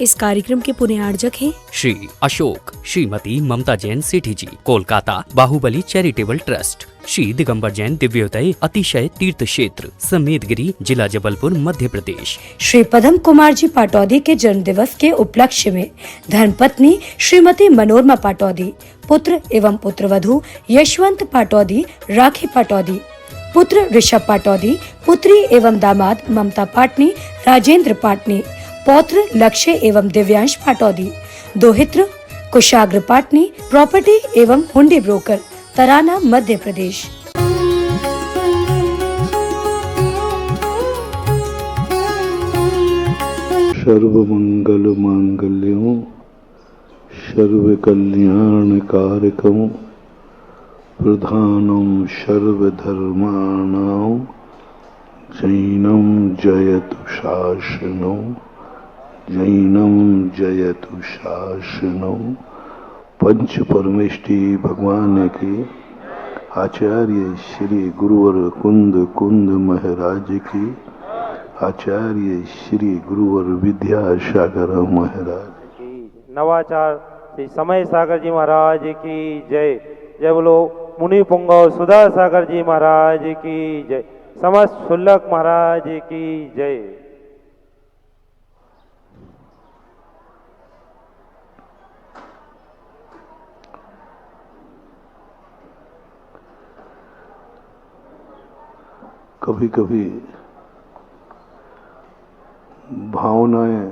इस कार्यक्रम के पुण्यार्जक हैं श्री अशोक श्रीमती ममता जैन सेठी जी, कोलकाता बाहुबली चैरिटेबल ट्रस्ट। श्री दिगंबर जैन दिव्योदय अतिशय तीर्थ क्षेत्र समेतगिरी, जिला जबलपुर, मध्य प्रदेश। श्री पदम कुमार जी पाटौदी के जन्म दिवस के उपलक्ष्य में धर्मपत्नी श्रीमती मनोरमा पाटौदी, पुत्र एवं पुत्रवधू यशवंत पाटौदी, राखी पाटौदी, पुत्र ऋषभ पाटौदी, पुत्री एवं दामाद ममता पाटनी, राजेंद्र पाटनी, पौत्र लक्ष्य एवं दिव्यांश पाटौदी, दोहित्र कुशाग्र पाटनी, प्रॉपर्टी एवं हुंडी ब्रोकर, तराना, मध्य प्रदेश। सर्वमंगल मांगल्यों सर्व कल्याण कारकं प्रधानं सर्वधर्माणां जैनं जयतु शासनो, जैनं जयतु शासनो। पंच परमेष्टि भगवान के आचार्य श्री गुरुवर कुंद महाराज की, आचार्य श्री गुरुवर विद्यासागर महाराज की, नवाचार श्री समय सागर जी महाराज की जय। जय बोलो मुनि पुंगव सुधा सागर जी महाराज की जय। समस्त शुल्लक महाराज की जय। कभी कभी भावनाएं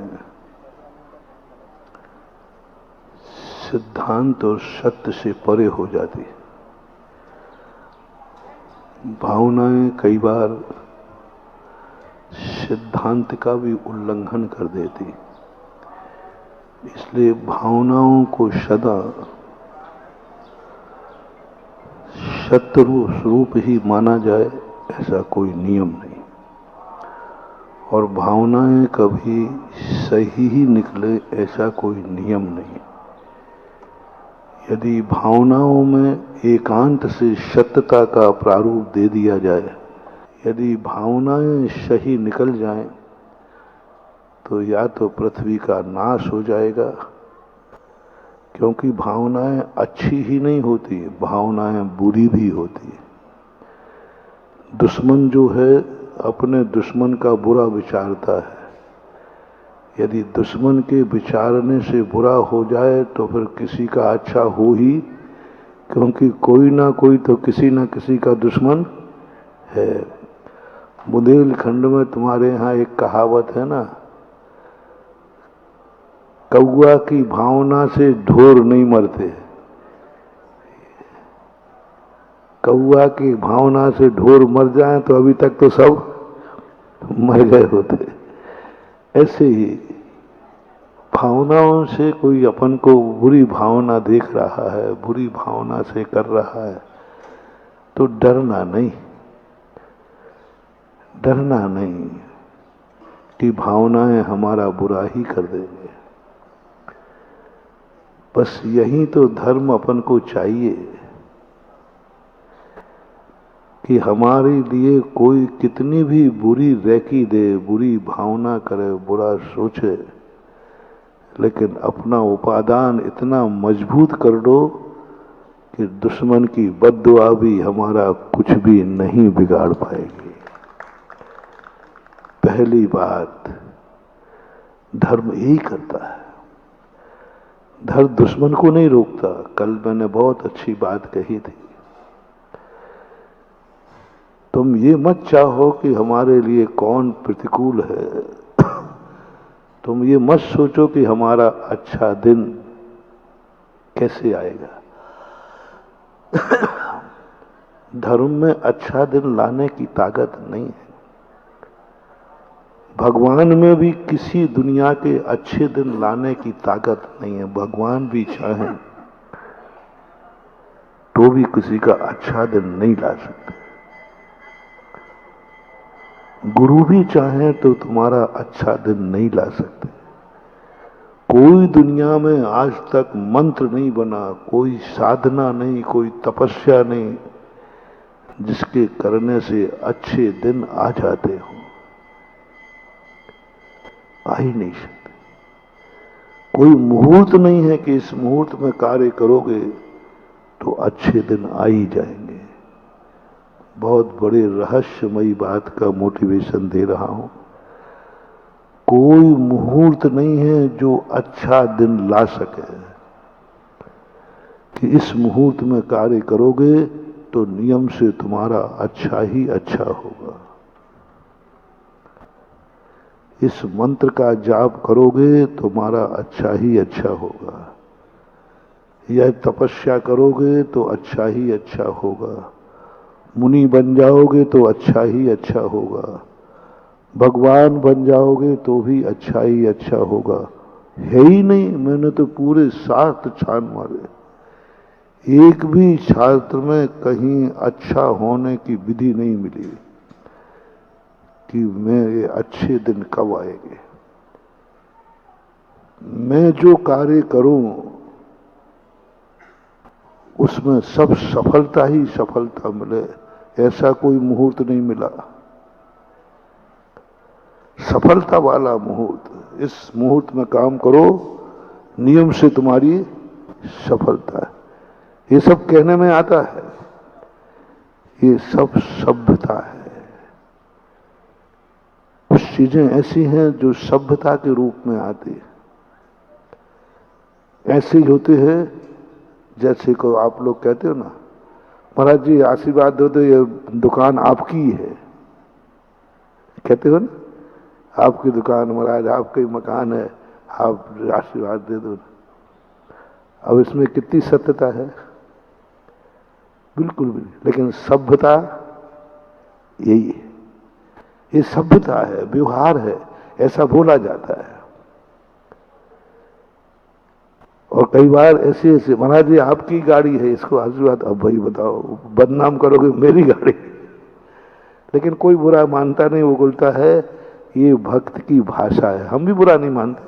सिद्धांत और सत्य से परे हो जाती। भावनाएं कई बार सिद्धांत का भी उल्लंघन कर देती। इसलिए भावनाओं को सदा सत्य स्वरूप ही माना जाए, ऐसा कोई नियम नहीं। और भावनाएं कभी सही ही निकले, ऐसा कोई नियम नहीं। यदि भावनाओं में एकांत से सत्यता का प्रारूप दे दिया जाए, यदि भावनाएं सही निकल जाएं, तो या तो पृथ्वी का नाश हो जाएगा, क्योंकि भावनाएं अच्छी ही नहीं होती, भावनाएं बुरी भी होती है। दुश्मन जो है अपने दुश्मन का बुरा विचारता है। यदि दुश्मन के विचारने से बुरा हो जाए तो फिर किसी का अच्छा हो ही, क्योंकि कोई ना कोई तो किसी ना किसी का दुश्मन है। बुंदेलखंड में तुम्हारे यहाँ एक कहावत है ना, कौआ की भावना से ढोर नहीं मरते। कौआ की भावना से ढोर मर जाए तो अभी तक तो सब मर गए होते। ऐसे ही भावनाओं से कोई अपन को बुरी भावना देख रहा है, बुरी भावना से कर रहा है, तो डरना नहीं, डरना नहीं कि भावनाएं हमारा बुरा ही कर देंगे। बस यही तो धर्म अपन को चाहिए कि हमारे लिए कोई कितनी भी बुरी रैकी दे, बुरी भावना करे, बुरा सोचे, लेकिन अपना उपादान इतना मजबूत कर दो कि दुश्मन की बद्दुआ भी हमारा कुछ भी नहीं बिगाड़ पाएगी। पहली बात, धर्म यही करता है। धर्म दुश्मन को नहीं रोकता। कल मैंने बहुत अच्छी बात कही थी, तुम ये मत चाहो कि हमारे लिए कौन प्रतिकूल है, तुम ये मत सोचो कि हमारा अच्छा दिन कैसे आएगा। धर्म में अच्छा दिन लाने की ताकत नहीं है। भगवान में भी किसी दुनिया के अच्छे दिन लाने की ताकत नहीं है। भगवान भी चाहें तो भी किसी का अच्छा दिन नहीं ला सकते। गुरु भी चाहें तो तुम्हारा अच्छा दिन नहीं ला सकते। कोई दुनिया में आज तक मंत्र नहीं बना, कोई साधना नहीं, कोई तपस्या नहीं, जिसके करने से अच्छे दिन आ जाते हो। आ ही नहीं सकते। कोई मुहूर्त नहीं है कि इस मुहूर्त में कार्य करोगे तो अच्छे दिन आ ही जाएंगे। बहुत बड़े रहस्यमयी बात का मोटिवेशन दे रहा हूं। कोई मुहूर्त नहीं है जो अच्छा दिन ला सके कि इस मुहूर्त में कार्य करोगे तो नियम से तुम्हारा अच्छा ही अच्छा होगा। इस मंत्र का जाप करोगे तो तुम्हारा अच्छा ही अच्छा होगा। यह तपस्या करोगे तो अच्छा ही अच्छा होगा। मुनि बन जाओगे तो अच्छा ही अच्छा होगा। भगवान बन जाओगे तो भी अच्छा ही अच्छा होगा। है ही नहीं। मैंने तो पूरे शास्त्र छान मारे, एक भी शास्त्र में कहीं अच्छा होने की विधि नहीं मिली कि मेरे अच्छे दिन कब आएंगे। मैं जो कार्य करूं उसमें सब सफलता ही सफलता मिले, ऐसा कोई मुहूर्त नहीं मिला। सफलता वाला मुहूर्त, इस मुहूर्त में काम करो, नियम से तुम्हारी सफलता है। ये सब कहने में आता है, ये सब सभ्यता है। कुछ चीजें ऐसी हैं जो सभ्यता के रूप में आती है। ऐसे ही होते हैं जैसे को आप लोग कहते हो ना, महाराज जी आशीर्वाद दो तो ये दुकान आपकी है, कहते हो ना, आपकी दुकान महाराज, आपका ही मकान है, आप आशीर्वाद दे दो। अब इसमें कितनी सत्यता है? बिल्कुल भी। लेकिन सभ्यता यही है, ये सभ्यता है, व्यवहार है, ऐसा बोला जाता है। और कई बार ऐसे ऐसे, महाराज जी आपकी गाड़ी है, इसको आशीर्वाद, अब भाई बताओ, बदनाम करोगे मेरी गाड़ी। लेकिन कोई बुरा मानता नहीं, वो बोलता है ये भक्त की भाषा है। हम भी बुरा नहीं मानते,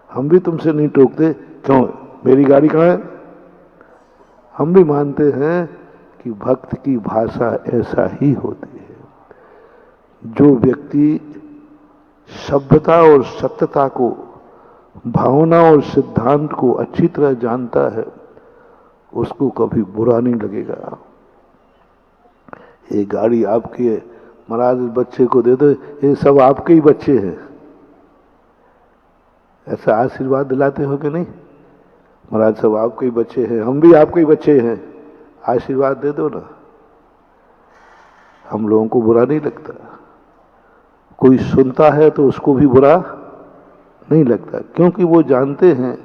हम भी तुमसे नहीं टोकते, क्यों मेरी गाड़ी कहाँ है? हम भी मानते हैं कि भक्त की भाषा ऐसा ही होती है। जो व्यक्ति सभ्यता और सत्यता को, भावना और सिद्धांत को अच्छी तरह जानता है, उसको कभी बुरा नहीं लगेगा। ये गाड़ी आपकी है, महाराज बच्चे को दे दो, ये सब आपके ही बच्चे हैं, ऐसा आशीर्वाद दिलाते हो कि नहीं? महाराज सब आपके ही बच्चे हैं, हम भी आपके ही बच्चे हैं, आशीर्वाद दे दो ना। हम लोगों को बुरा नहीं लगता। कोई सुनता है तो उसको भी बुरा नहीं लगता, क्योंकि वो जानते हैं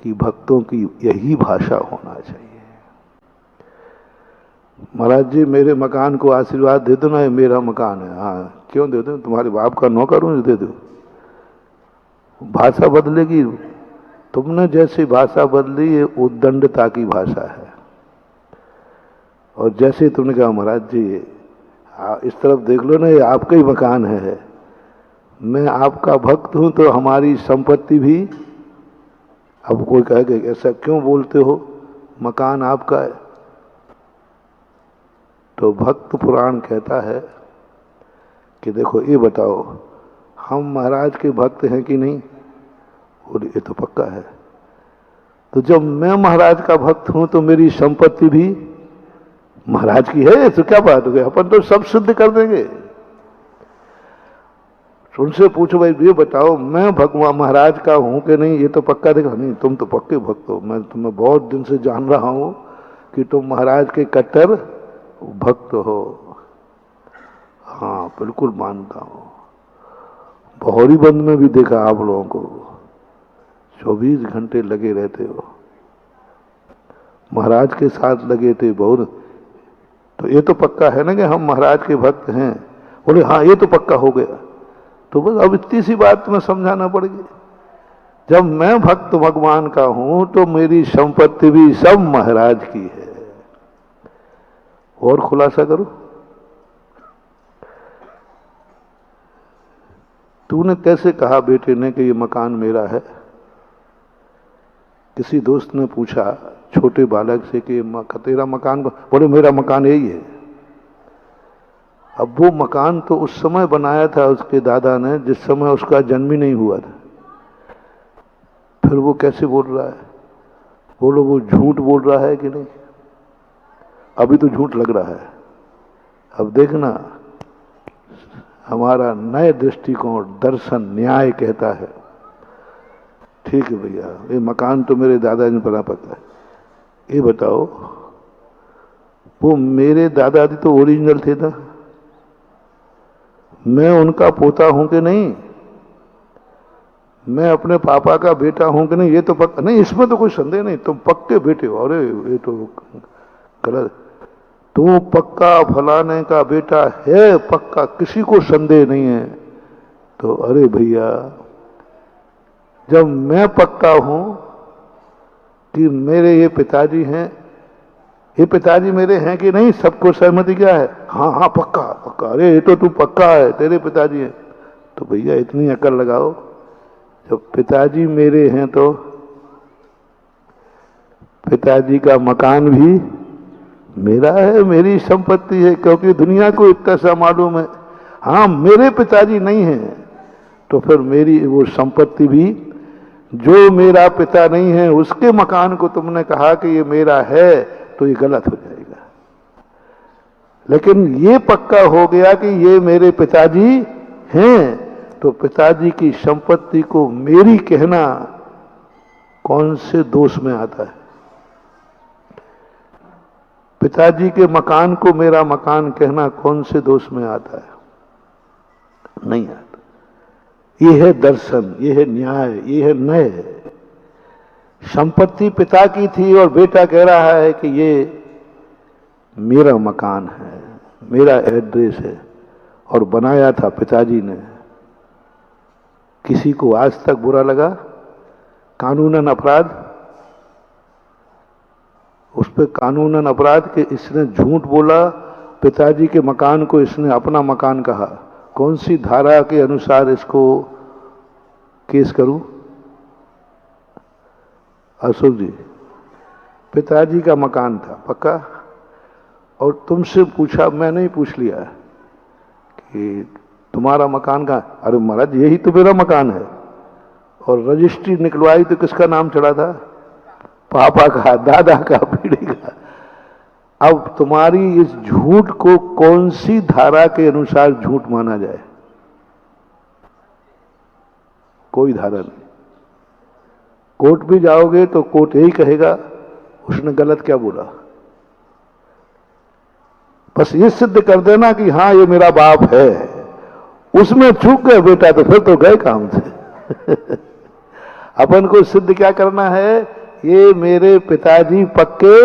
कि भक्तों की यही भाषा होना चाहिए। महाराज जी मेरे मकान को आशीर्वाद दे दो ना, ये मेरा मकान है। हाँ क्यों दे दो, तुम्हारे बाप का नौकर हूं, दे दो। भाषा बदलेगी। तुमने जैसी भाषा बदली, ये उद्दंडता की भाषा है। और जैसे तुमने कहा महाराज जी इस तरफ देख लो ना, ये आपका ही मकान है, मैं आपका भक्त हूं तो हमारी संपत्ति भी। अब कोई कहेगा ऐसा क्यों बोलते हो, मकान आपका है। तो भक्त पुराण कहता है कि देखो ये बताओ, हम महाराज के भक्त हैं कि नहीं? और ये तो पक्का है। तो जब मैं महाराज का भक्त हूं तो मेरी संपत्ति भी महाराज की है, तो क्या बात हो गई, अपन तो सब सिद्ध कर देंगे। उनसे पूछो भाई ये बताओ मैं भगवान महाराज का हूं कि नहीं? ये तो पक्का देखा नहीं, तुम तो पक्के भक्त हो, मैं तुम्हें बहुत दिन से जान रहा हूं कि तुम महाराज के कट्टर भक्त हो। हाँ बिल्कुल मानता हूं। बहोरी बंद में भी देखा आप लोगों को, 24 घंटे लगे रहते हो, महाराज के साथ लगे थे बहुत। तो ये तो पक्का है ना कि हम महाराज के भक्त हैं? बोले हाँ ये तो पक्का हो गया। तो बस अब इतनी सी बात तुम्हें समझाना पड़ेगी, जब मैं भक्त भगवान का हूं तो मेरी संपत्ति भी सब महाराज की है। और खुलासा करो, तूने कैसे कहा बेटे ने कि ये मकान मेरा है? किसी दोस्त ने पूछा छोटे बालक से कि तेरा मकान, बोले मेरा मकान यही है। अब वो मकान तो उस समय बनाया था उसके दादा ने जिस समय उसका जन्म ही नहीं हुआ था। फिर वो कैसे बोल रहा है? बोलो वो झूठ बोल रहा है कि नहीं? अभी तो झूठ लग रहा है। अब देखना, हमारा नए दृष्टिकोण दर्शन न्याय कहता है ठीक है भैया, ये मकान तो मेरे दादाजी ने बना पता है, ये बताओ वो मेरे दादाजी तो ओरिजिनल थे ना, मैं उनका पोता हूं कि नहीं? मैं अपने पापा का बेटा हूं कि नहीं? ये तो पक्का नहीं, इसमें तो कोई संदेह नहीं, तुम पक्के बेटे हो। अरे ये तो गलत, तू पक्का फलाने का बेटा है, पक्का, किसी को संदेह नहीं है। तो अरे भैया, जब मैं पक्का हूं कि मेरे ये पिताजी हैं, ये पिताजी मेरे हैं कि नहीं, सबको सहमति क्या है? हाँ हाँ पक्का पक्का। अरे ये तो तू पक्का है, तेरे पिताजी हैं। तो भैया इतनी अकल लगाओ, जब पिताजी मेरे हैं तो पिताजी का मकान भी मेरा है, मेरी संपत्ति है, क्योंकि दुनिया को इतना सा मालूम है। हाँ मेरे पिताजी नहीं हैं तो फिर मेरी वो संपत्ति भी, जो मेरा पिता नहीं है उसके मकान को तुमने कहा कि ये मेरा है, तो ये गलत हो जाएगा। लेकिन ये पक्का हो गया कि ये मेरे पिताजी हैं, तो पिताजी की संपत्ति को मेरी कहना कौन से दोष में आता है? पिताजी के मकान को मेरा मकान कहना कौन से दोष में आता है? नहीं आता। ये है दर्शन, ये है न्याय, ये है न्याय। संपत्ति पिता की थी और बेटा कह रहा है कि ये मेरा मकान है, मेरा एड्रेस है, और बनाया था पिताजी ने। किसी को आज तक बुरा लगा? कानूनन अपराध, उस पर कानूनन अपराध के इसने झूठ बोला, पिताजी के मकान को इसने अपना मकान कहा। कौन सी धारा के अनुसार इसको केस करूं? अशोक जी, पिताजी का मकान था पक्का, और तुमसे पूछा, मैंने ही पूछ लिया कि तुम्हारा मकान कहाँ? अरे महाराज यही तो मेरा मकान है। और रजिस्ट्री निकलवाई तो किसका नाम चढ़ा था? पापा का, दादा का, पीढ़ी का। अब तुम्हारी इस झूठ को कौन सी धारा के अनुसार झूठ माना जाए? कोई धारा नहीं। कोर्ट भी जाओगे तो कोर्ट यही कहेगा उसने गलत क्या बोला। बस ये सिद्ध कर देना कि हाँ ये मेरा बाप है, उसमें चूक गए बेटा तो फिर तो गए काम से। अपन को सिद्ध क्या करना है? ये मेरे पिताजी पक्के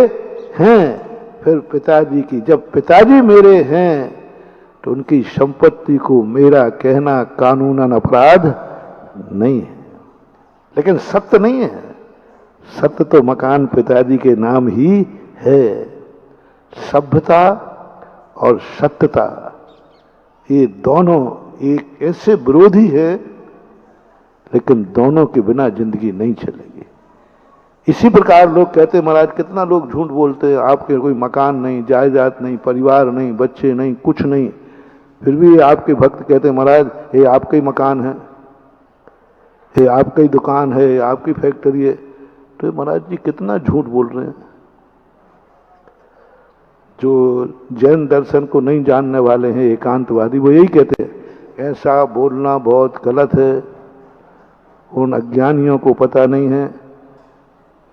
हैं। फिर पिताजी की, जब पिताजी मेरे हैं तो उनकी संपत्ति को मेरा कहना कानूनन अपराध नहीं है। लेकिन सत्य नहीं है, सत्य तो मकान पिताजी के नाम ही है। सभ्यता और सत्यता, ये दोनों एक ऐसे विरोधी है, लेकिन दोनों के बिना जिंदगी नहीं चलेगी। इसी प्रकार लोग कहते महाराज, कितना लोग झूठ बोलते हैं, आपके कोई मकान नहीं, जायदाद नहीं, परिवार नहीं, बच्चे नहीं, कुछ नहीं, फिर भी आपके भक्त कहते हैं महाराज ये आपका ही मकान है, ये आपका ही दुकान है, ये आपकी फैक्ट्री है। तो महाराज जी कितना झूठ बोल रहे हैं। जो जैन दर्शन को नहीं जानने वाले हैं, एकांतवादी, वो यही कहते हैं ऐसा बोलना बहुत गलत है, उन अज्ञानियों को पता नहीं है।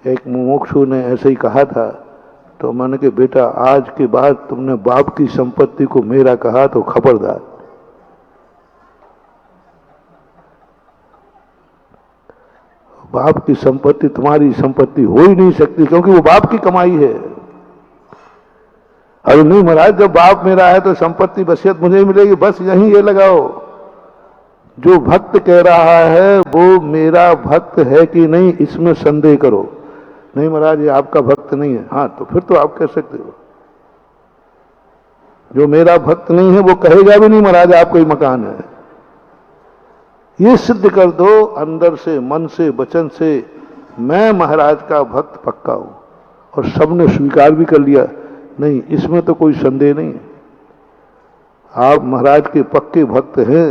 एक मुमुक्षु ने ऐसे ही कहा था, तो मैंने कहा बेटा आज के बाद तुमने बाप की संपत्ति को मेरा कहा तो खबरदार। बाप की संपत्ति तुम्हारी संपत्ति हो ही नहीं सकती, क्योंकि वो बाप की कमाई है। अरे नहीं महाराज, जब बाप मेरा है तो संपत्ति वसीयत मुझे ही मिलेगी। बस यही ये लगाओ, जो भक्त कह रहा है वो मेरा भक्त है कि नहीं, इसमें संदेह करो। नहीं महाराज ये आपका भक्त नहीं है, हाँ तो फिर तो आप कह सकते हो। जो मेरा भक्त नहीं है वो कहेगा भी नहीं महाराज आपका ही मकान है। ये सिद्ध कर दो अंदर से, मन से, वचन से, मैं महाराज का भक्त पक्का हूं। और सबने स्वीकार भी कर लिया, नहीं इसमें तो कोई संदेह नहीं है, आप महाराज के पक्के भक्त हैं।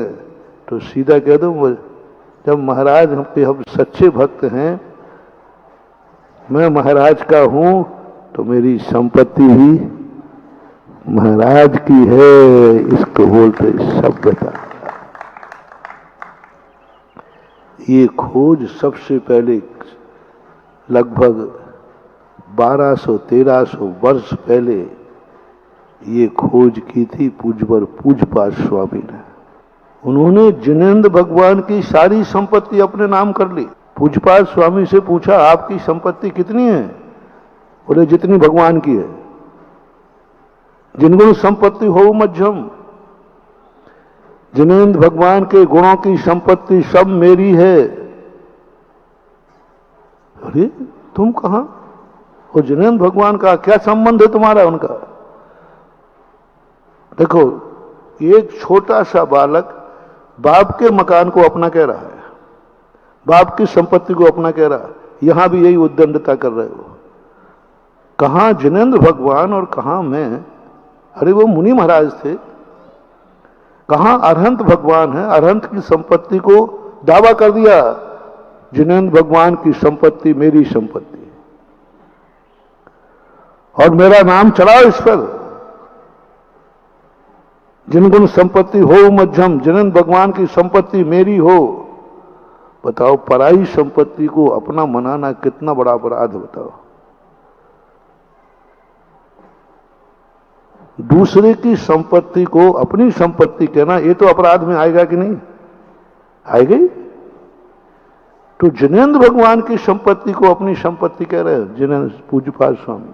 तो सीधा कह दो, जब महाराज हम सच्चे भक्त हैं मैं महाराज का हूं तो मेरी संपत्ति भी महाराज की है। इसको बोलते सभ्यता। ये खोज सबसे पहले लगभग 1200-1300 वर्ष पहले ये खोज की थी पूज्यवर पूज्यपाद स्वामी ने। उन्होंने जिनेंद्र भगवान की सारी संपत्ति अपने नाम कर ली। पूज्यपाद स्वामी से पूछा, आपकी संपत्ति कितनी है? बोले, जितनी भगवान की है। जिनगुण संपत्ति हो मध्यम। जिनेंद्र भगवान के गुणों की संपत्ति सब मेरी है। अरे तुम कहां? वो जिनेंद्र भगवान का क्या संबंध है तुम्हारा उनका? देखो, एक छोटा सा बालक बाप के मकान को अपना कह रहा है, बाप की संपत्ति को अपना कह रहा है। यहां भी यही उद्दंडता कर रहे हो। कहां जिनेंद्र भगवान और कहां मैं? अरे वो मुनि महाराज थे। कहां अरहंत भगवान है? अरहंत की संपत्ति को दावा कर दिया, जिनेंद्र भगवान की संपत्ति मेरी संपत्ति, और मेरा नाम चलाओ इस पर। जिनगुण संपत्ति हो मध्यम, जिनेंद्र भगवान की संपत्ति मेरी हो। बताओ, पराई संपत्ति को अपना मनाना कितना बड़ा अपराध है, बताओ। दूसरे की संपत्ति को अपनी संपत्ति कहना, ये तो अपराध में आएगा कि नहीं? आएगा ही। तो जिनेंद्र भगवान की संपत्ति को अपनी संपत्ति कह रहे हैं जिनेंद्र पूज्यपाद स्वामी।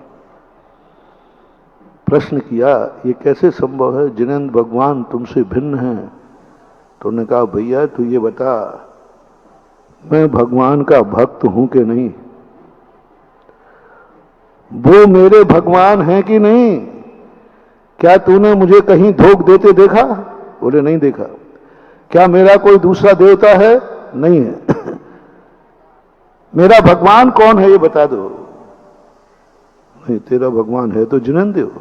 प्रश्न किया, ये कैसे संभव है? जिनेंद्र भगवान तुमसे भिन्न हैं। तो उन्होंने कहा, भैया तू ये बता, मैं भगवान का भक्त हूं कि नहीं? वो मेरे भगवान हैं कि नहीं? क्या तूने मुझे कहीं धोख देते देखा? बोले, नहीं देखा। क्या मेरा कोई दूसरा देवता है? नहीं है। मेरा भगवान कौन है ये बता दो। नहीं, तेरा भगवान है तो जिनेंद्र देव,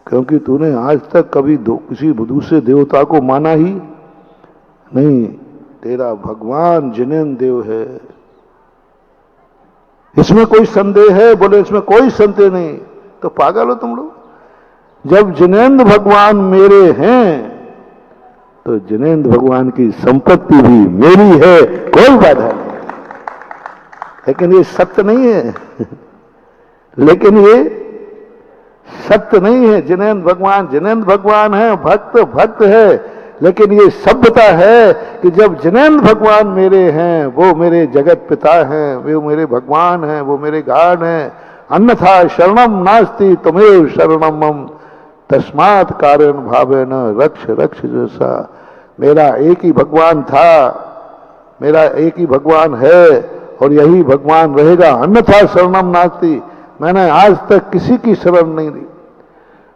क्योंकि तूने आज तक कभी किसी दूसरे देवता को माना ही नहीं। तेरा भगवान जिनेंद्र देव है। इसमें कोई संदेह है? बोले, इसमें कोई संदेह नहीं। तो पागल हो तुम लोग। जब जिनेंद्र भगवान मेरे हैं तो जिनेंद्र भगवान की संपत्ति भी मेरी है, कोई बाधा नहीं। लेकिन ये सत्य नहीं है। लेकिन ये सत्य नहीं है। जिनेंद्र भगवान है, भक्त भक्त है। लेकिन ये सभ्यता है कि जब जिनेंद्र भगवान मेरे हैं, वो मेरे जगत पिता हैं, वो मेरे भगवान हैं, वो मेरे गान हैं। अन्यथा शरणम नास्ति तुमेव शरणम मम, तस्मात् कारण भावेन रक्ष रक्ष जैसा। मेरा एक ही भगवान था, मेरा एक ही भगवान है और यही भगवान रहेगा। अन्यथा शरणम नास्ति। मैंने आज तक किसी की शरण नहीं ली।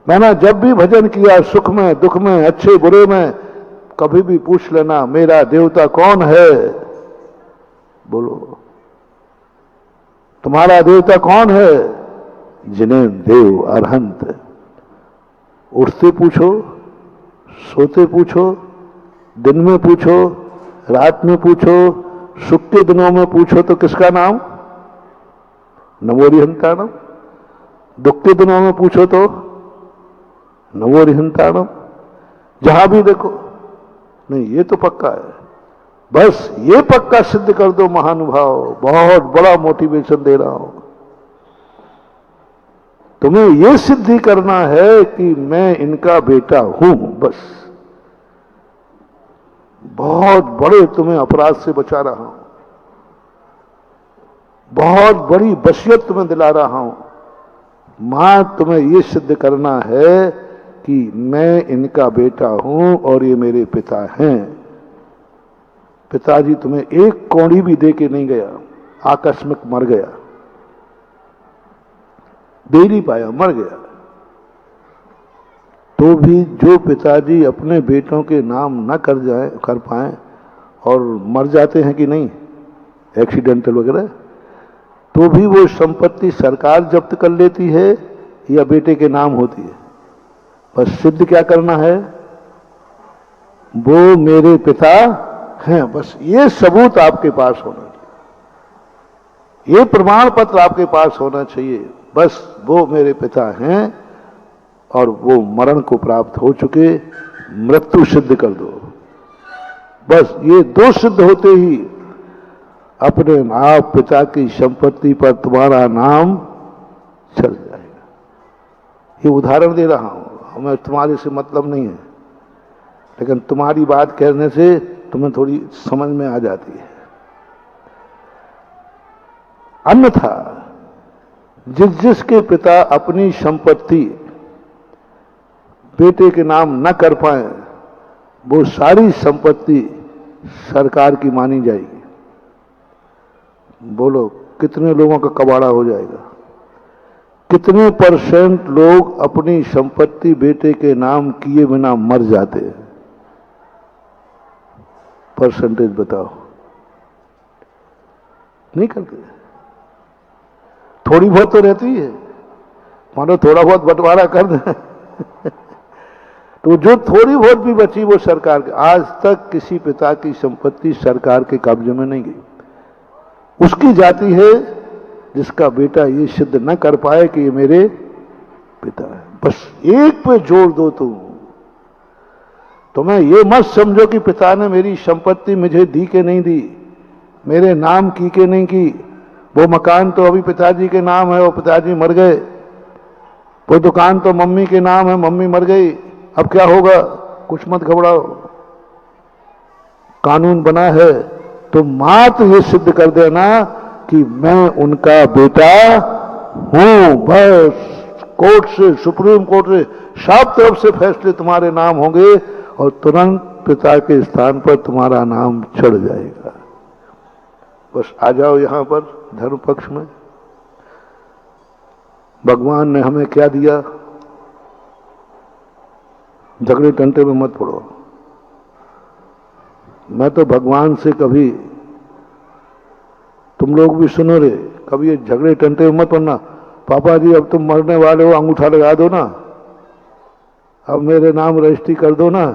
मैंने जब भी भजन किया, सुख में दुख में अच्छे बुरे में, कभी भी पूछ लेना मेरा देवता कौन है? बोलो, तुम्हारा देवता कौन है? जिनेंद्र देव अरहंत। उठते पूछो, सोते पूछो, दिन में पूछो, रात में पूछो, सुख के दिनों में पूछो तो किसका नाम? नमोरिहंताणम। दुख के दिनों में पूछो तो नमोरिहंताणम। जहां भी देखो, नहीं ये तो पक्का है। बस ये पक्का सिद्ध कर दो महानुभाव। बहुत बड़ा मोटिवेशन दे रहा हूं तुम्हें। ये सिद्धि करना है कि मैं इनका बेटा हूं। बस बहुत बड़े तुम्हें अपराध से बचा रहा हूं, बहुत बड़ी वसीयत तुम्हें दिला रहा हूं। मां, तुम्हें यह सिद्ध करना है कि मैं इनका बेटा हूं और ये मेरे पिता हैं। पिताजी तुम्हें एक कौड़ी भी दे के नहीं गया, आकस्मिक मर गया, दे नहीं पाया, मर गया। तो भी जो पिताजी अपने बेटों के नाम न कर पाए और मर जाते हैं कि नहीं, एक्सीडेंटल वगैरह, तो भी वो संपत्ति सरकार जब्त कर लेती है या बेटे के नाम होती है। बस सिद्ध क्या करना है? वो मेरे पिता हैं। बस ये सबूत आपके पास होना चाहिए। ये प्रमाण पत्र आपके पास होना चाहिए, बस वो मेरे पिता हैं और वो मरण को प्राप्त हो चुके, मृत्यु सिद्ध कर दो। बस ये दो सिद्ध होते ही अपने आप पिता की संपत्ति पर तुम्हारा नाम चढ़ जाएगा। ये उदाहरण दे रहा हूं, हमें तुम्हारे से मतलब नहीं है, लेकिन तुम्हारी बात कहने से तुम्हें थोड़ी समझ में आ जाती है। अन्यथा जिसके पिता अपनी संपत्ति बेटे के नाम न कर पाए, वो सारी संपत्ति सरकार की मानी जाएगी। बोलो कितने लोगों का कबाड़ा हो जाएगा? कितने % लोग अपनी संपत्ति बेटे के नाम किए बिना मर जाते हैं? परसेंटेज बताओ। नहीं करते। थोड़ी बहुत तो रहती है, मानो थोड़ा बहुत बंटवारा कर दें तो जो थोड़ी बहुत भी बची वो सरकार के। आज तक किसी पिता की संपत्ति सरकार के कब्जे में नहीं गई। उसकी जाति है जिसका बेटा ये सिद्ध न कर पाए कि ये मेरे पिता है। बस एक पे जोर दो तुम्हें ये मत समझो कि पिता ने मेरी संपत्ति मुझे दी के नहीं दी, मेरे नाम की के नहीं की। वो मकान तो अभी पिताजी के नाम है और पिताजी मर गए, वो दुकान तो मम्मी के नाम है, मम्मी मर गई, अब क्या होगा? कुछ मत घबराओ, कानून बना है तो मात्र ये सिद्ध कर देना कि मैं उनका बेटा हूं। बस कोर्ट से, सुप्रीम कोर्ट से, सब तरफ से फैसले तुम्हारे नाम होंगे और तुरंत पिता के स्थान पर तुम्हारा नाम चढ़ जाएगा। बस आ जाओ यहां पर धर्म पक्ष में। भगवान ने हमें क्या दिया? झगड़े टंटे में मत पड़ो। मैं तो भगवान से कभी, तुम लोग भी सुनो रे, कभी ये झगड़े टंटे में मत पड़ना। पापा जी अब तुम मरने वाले हो, अंगूठा लगा दो ना, अब मेरे नाम रजिस्ट्री कर दो ना,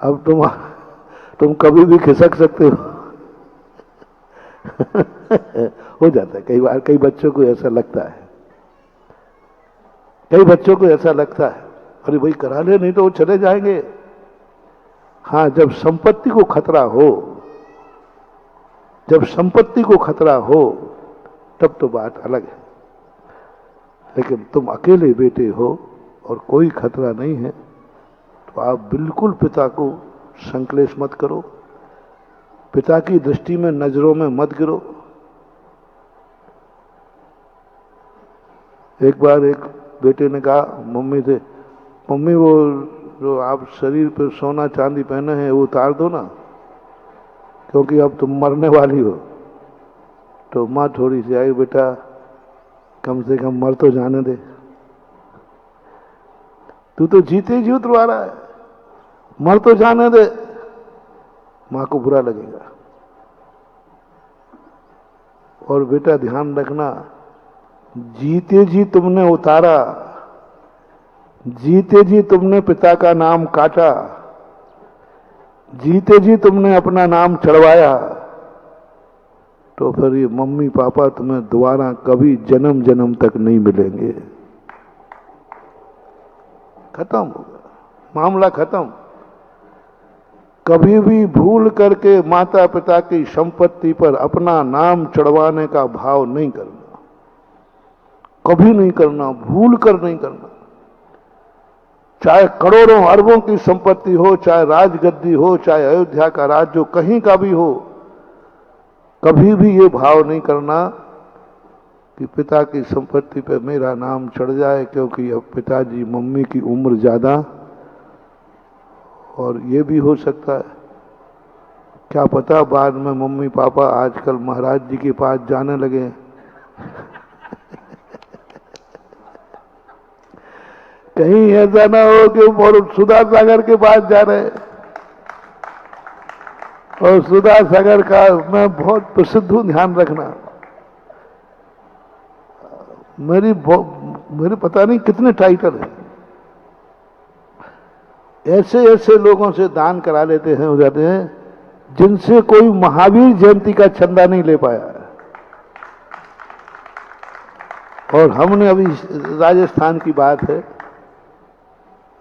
अब तुम कभी भी खिसक सकते हो हो जाता है कई बार। कई बच्चों को ऐसा लगता है, कई बच्चों को ऐसा लगता है अरे भाई करा ले, नहीं तो वो चले जाएंगे। हाँ, जब संपत्ति को खतरा हो, जब संपत्ति को खतरा हो तब तो बात अलग है। लेकिन तुम अकेले बेटे हो और कोई खतरा नहीं है तो आप बिल्कुल पिता को संक्लेश मत करो, पिता की दृष्टि में, नजरों में मत गिरो। एक बार एक बेटे ने कहा मम्मी से, मम्मी वो जो आप शरीर पर सोना चांदी पहने हैं वो उतार दो ना, क्योंकि अब तुम मरने वाली हो। तो माँ थोड़ी सी आई, बेटा कम से कम मर तो जाने दे, तू तो जीते जी उतरवा रहा है, मर तो जाने दे। माँ को बुरा लगेगा। और बेटा ध्यान रखना, जीते जी तुमने उतारा, जीते जी तुमने पिता का नाम काटा, जीते जी तुमने अपना नाम चढ़वाया, तो फिर ये मम्मी पापा तुम्हें दोबारा कभी जन्म जन्म तक नहीं मिलेंगे। खत्म होगा मामला, खत्म। कभी भी भूल करके माता पिता की संपत्ति पर अपना नाम चढ़वाने का भाव नहीं करना, कभी नहीं करना, भूल कर नहीं करना। चाहे करोड़ों अरबों की संपत्ति हो, चाहे राजगद्दी हो, चाहे अयोध्या का राज हो, कहीं का भी हो, कभी भी ये भाव नहीं करना कि पिता की संपत्ति पर मेरा नाम चढ़ जाए, क्योंकि अब पिताजी मम्मी की उम्र ज्यादा। और ये भी हो सकता है, क्या पता बाद में मम्मी पापा आजकल महाराज जी के पास जाने लगे कहीं ऐसा ना हो कि वो सुधा सागर के पास जा रहे। और सुधा सागर का मैं बहुत प्रसिद्ध हूं, ध्यान रखना। मेरे पता नहीं कितने टाइटल हैं। ऐसे ऐसे लोगों से दान करा लेते हैं, हो जाते हैं, जिनसे कोई महावीर जयंती का चंदा नहीं ले पाया। और हमने अभी राजस्थान की बात है,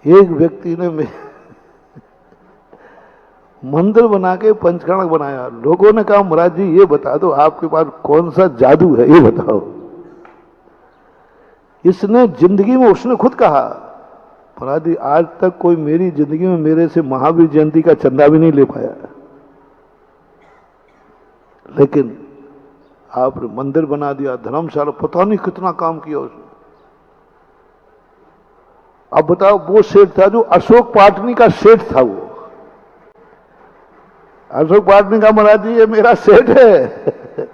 एक व्यक्ति ने मंदिर बना के पंचकर्णक बनाया। लोगों ने कहा महाराज जी ये बता दो आपके पास कौन सा जादू है, ये बताओ। इसने जिंदगी में, उसने खुद कहा महाराज जी आज तक कोई मेरी जिंदगी में मेरे से महावीर जयंती का चंदा भी नहीं ले पाया, लेकिन आपने मंदिर बना दिया, धर्मशाला, पता नहीं कितना काम किया उसने। अब बताओ, वो सेठ था जो अशोक पाटनी का सेठ था। वो अशोक पाटनी का महाराज जी ये मेरा सेठ है,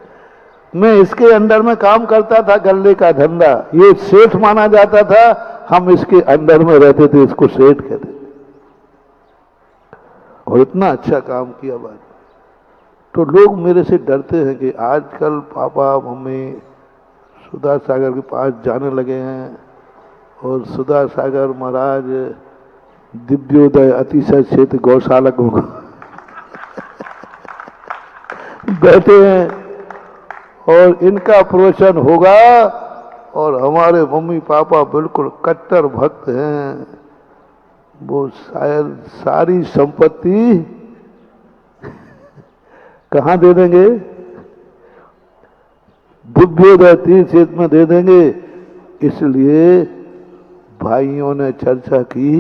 मैं इसके अंडर में काम करता था, गल्ले का धंधा, ये सेठ माना जाता था, हम इसके अंडर में रहते थे, इसको सेठ कहते थे। और इतना अच्छा काम किया बात। तो लोग मेरे से डरते हैं कि आजकल पापा मम्मी सुधा सागर के पास जाने लगे हैं, और सुधा सागर महाराज दिव्योदय अतिशय क्षेत्र गौशाला को बैठे हैं, और इनका प्रवचन होगा, और हमारे मम्मी पापा बिल्कुल कट्टर भक्त हैं, वो शायद सारी संपत्ति कहां दे देंगे? दिव्योदय तीर्थ क्षेत्र में दे देंगे। इसलिए भाइयों ने चर्चा की,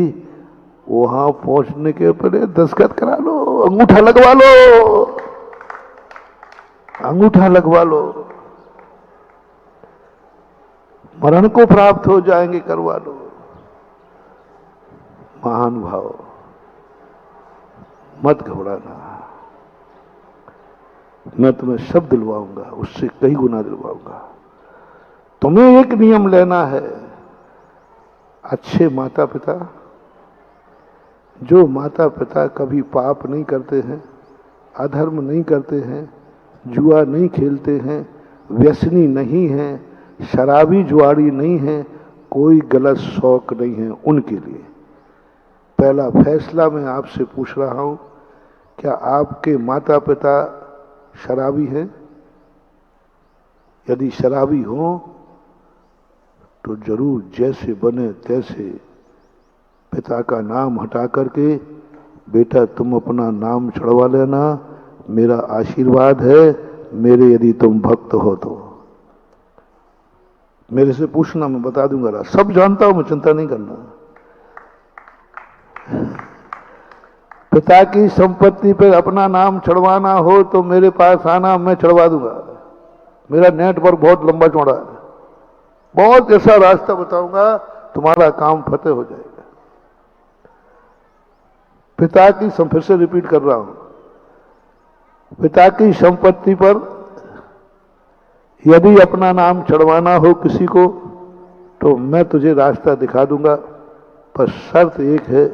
वहां पहुंचने के पहले दस्तखत करा लो, अंगूठा लगवा लो, अंगूठा लगवा लो, मरण को प्राप्त हो जाएंगे, करवा लो। महान भाव, मत घबराना, मैं तुम्हें सब दिलवाऊंगा, उससे कई गुना दिलवाऊंगा। तुम्हें एक नियम लेना है, अच्छे माता पिता, जो माता पिता कभी पाप नहीं करते हैं, अधर्म नहीं करते हैं, जुआ नहीं खेलते हैं, व्यसनी नहीं हैं, शराबी जुआरी नहीं हैं, कोई गलत शौक नहीं है, उनके लिए पहला फैसला मैं आपसे पूछ रहा हूं, क्या आपके माता पिता शराबी हैं? यदि शराबी हो तो जरूर जैसे बने तैसे पिता का नाम हटा करके बेटा तुम अपना नाम चढ़वा लेना, मेरा आशीर्वाद है, मेरे यदि तुम भक्त हो तो। मेरे से पूछना, मैं बता दूंगा, सब जानता हूं मैं, चिंता नहीं करना। पिता की संपत्ति पे अपना नाम चढ़वाना हो तो मेरे पास आना, मैं चढ़वा दूंगा। मेरा नेटवर्क बहुत लंबा चौड़ा है, बहुत ऐसा रास्ता बताऊंगा, तुम्हारा काम फतेह हो जाएगा। पिता की, फिर से रिपीट कर रहा हूं, पिता की संपत्ति पर यदि अपना नाम चढ़वाना हो किसी को तो मैं तुझे रास्ता दिखा दूंगा, पर शर्त एक है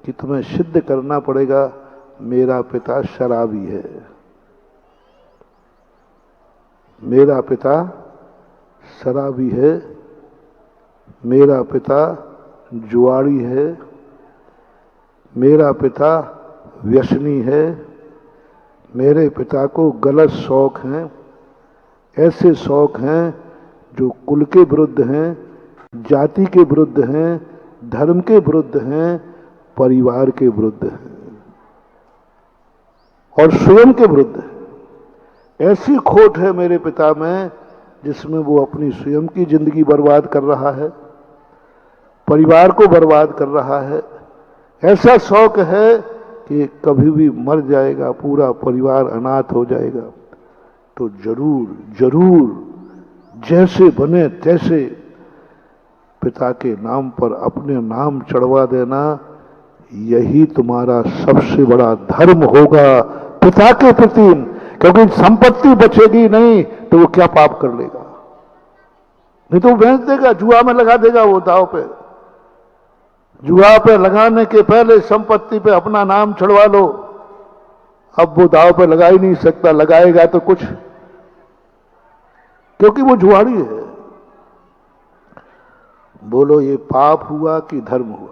कि तुम्हें सिद्ध करना पड़ेगा मेरा पिता शराबी है, मेरा पिता शराबी है, मेरा पिता जुआरी है, मेरा पिता व्यसनी है, मेरे पिता को गलत शौक हैं, ऐसे शौक हैं जो कुल के विरुद्ध हैं, जाति के विरुद्ध हैं, धर्म के विरुद्ध हैं, परिवार के विरुद्ध हैं और स्वयं के विरुद्ध है। ऐसी खोट है मेरे पिता में जिसमें वो अपनी स्वयं की जिंदगी बर्बाद कर रहा है, परिवार को बर्बाद कर रहा है। ऐसा शौक है कि कभी भी मर जाएगा, पूरा परिवार अनाथ हो जाएगा। तो जरूर जरूर जैसे बने तैसे पिता के नाम पर अपने नाम चढ़वा देना, यही तुम्हारा सबसे बड़ा धर्म होगा पिता के प्रति। क्योंकि संपत्ति बचेगी नहीं तो वो क्या पाप कर लेगा, नहीं तो वो बेच देगा, जुआ में लगा देगा वो दांव पे। जुआ पे लगाने के पहले संपत्ति पे अपना नाम चढ़वा लो। अब वो दांव पे लगा ही नहीं सकता, लगाएगा तो कुछ, क्योंकि वो जुआरी है। बोलो ये पाप हुआ कि धर्म हुआ?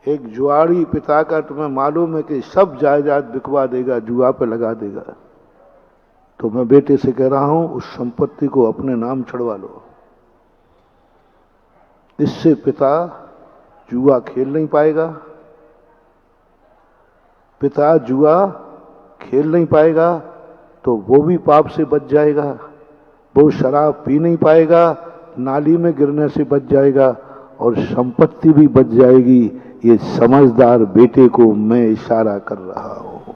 एक जुआरी पिता का तुम्हें मालूम है कि सब जायदाद बिकवा देगा, जुआ पे लगा देगा, तो मैं बेटे से कह रहा हूं उस संपत्ति को अपने नाम चढ़वा लो। इससे पिता जुआ खेल नहीं पाएगा, पिता जुआ खेल नहीं पाएगा तो वो भी पाप से बच जाएगा, वो शराब पी नहीं पाएगा, नाली में गिरने से बच जाएगा और संपत्ति भी बच जाएगी। ये समझदार बेटे को मैं इशारा कर रहा हूं।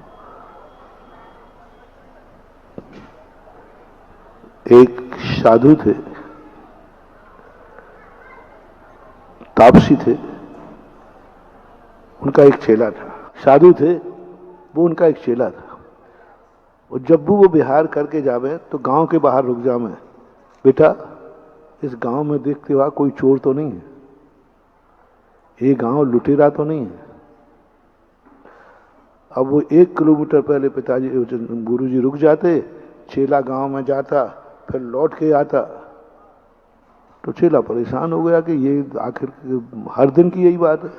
एक साधु थे, तापसी थे, उनका एक चेला था। साधु थे वो, उनका एक चेला था। और जब भी वो बिहार करके जावे तो गांव के बाहर रुक जावे, बेटा इस गांव में देखते हुआ कोई चोर तो नहीं है, ये गांव लुटेरा तो नहीं है। अब वो 1 किलोमीटर पहले पिताजी गुरुजी रुक जाते, चेला गांव में जाता, फिर लौट के आता। तो चेला परेशान हो गया कि ये आखिर हर दिन की यही बात है,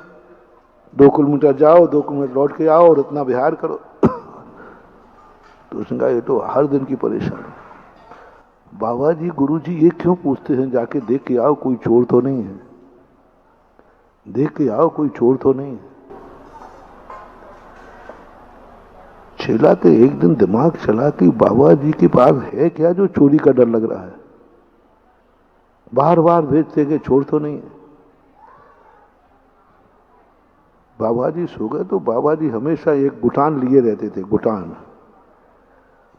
2 किलोमीटर जाओ, 2 किलोमीटर लौट के आओ और इतना बिहार करो। तो उसने कहा ये तो हर दिन की परेशानी। बाबा जी गुरुजी ये क्यों पूछते हैं, जाके देख के आओ कोई चोर तो नहीं है, देख के आओ कोई चोर तो नहीं है। चेला के एक दिन दिमाग चला कि बाबा जी के पास है क्या जो चोरी का डर लग रहा है, बार बार भेजते कि चोर तो नहीं है। बाबा जी सो गए तो बाबा जी हमेशा एक गुटान लिए रहते थे, गुटान।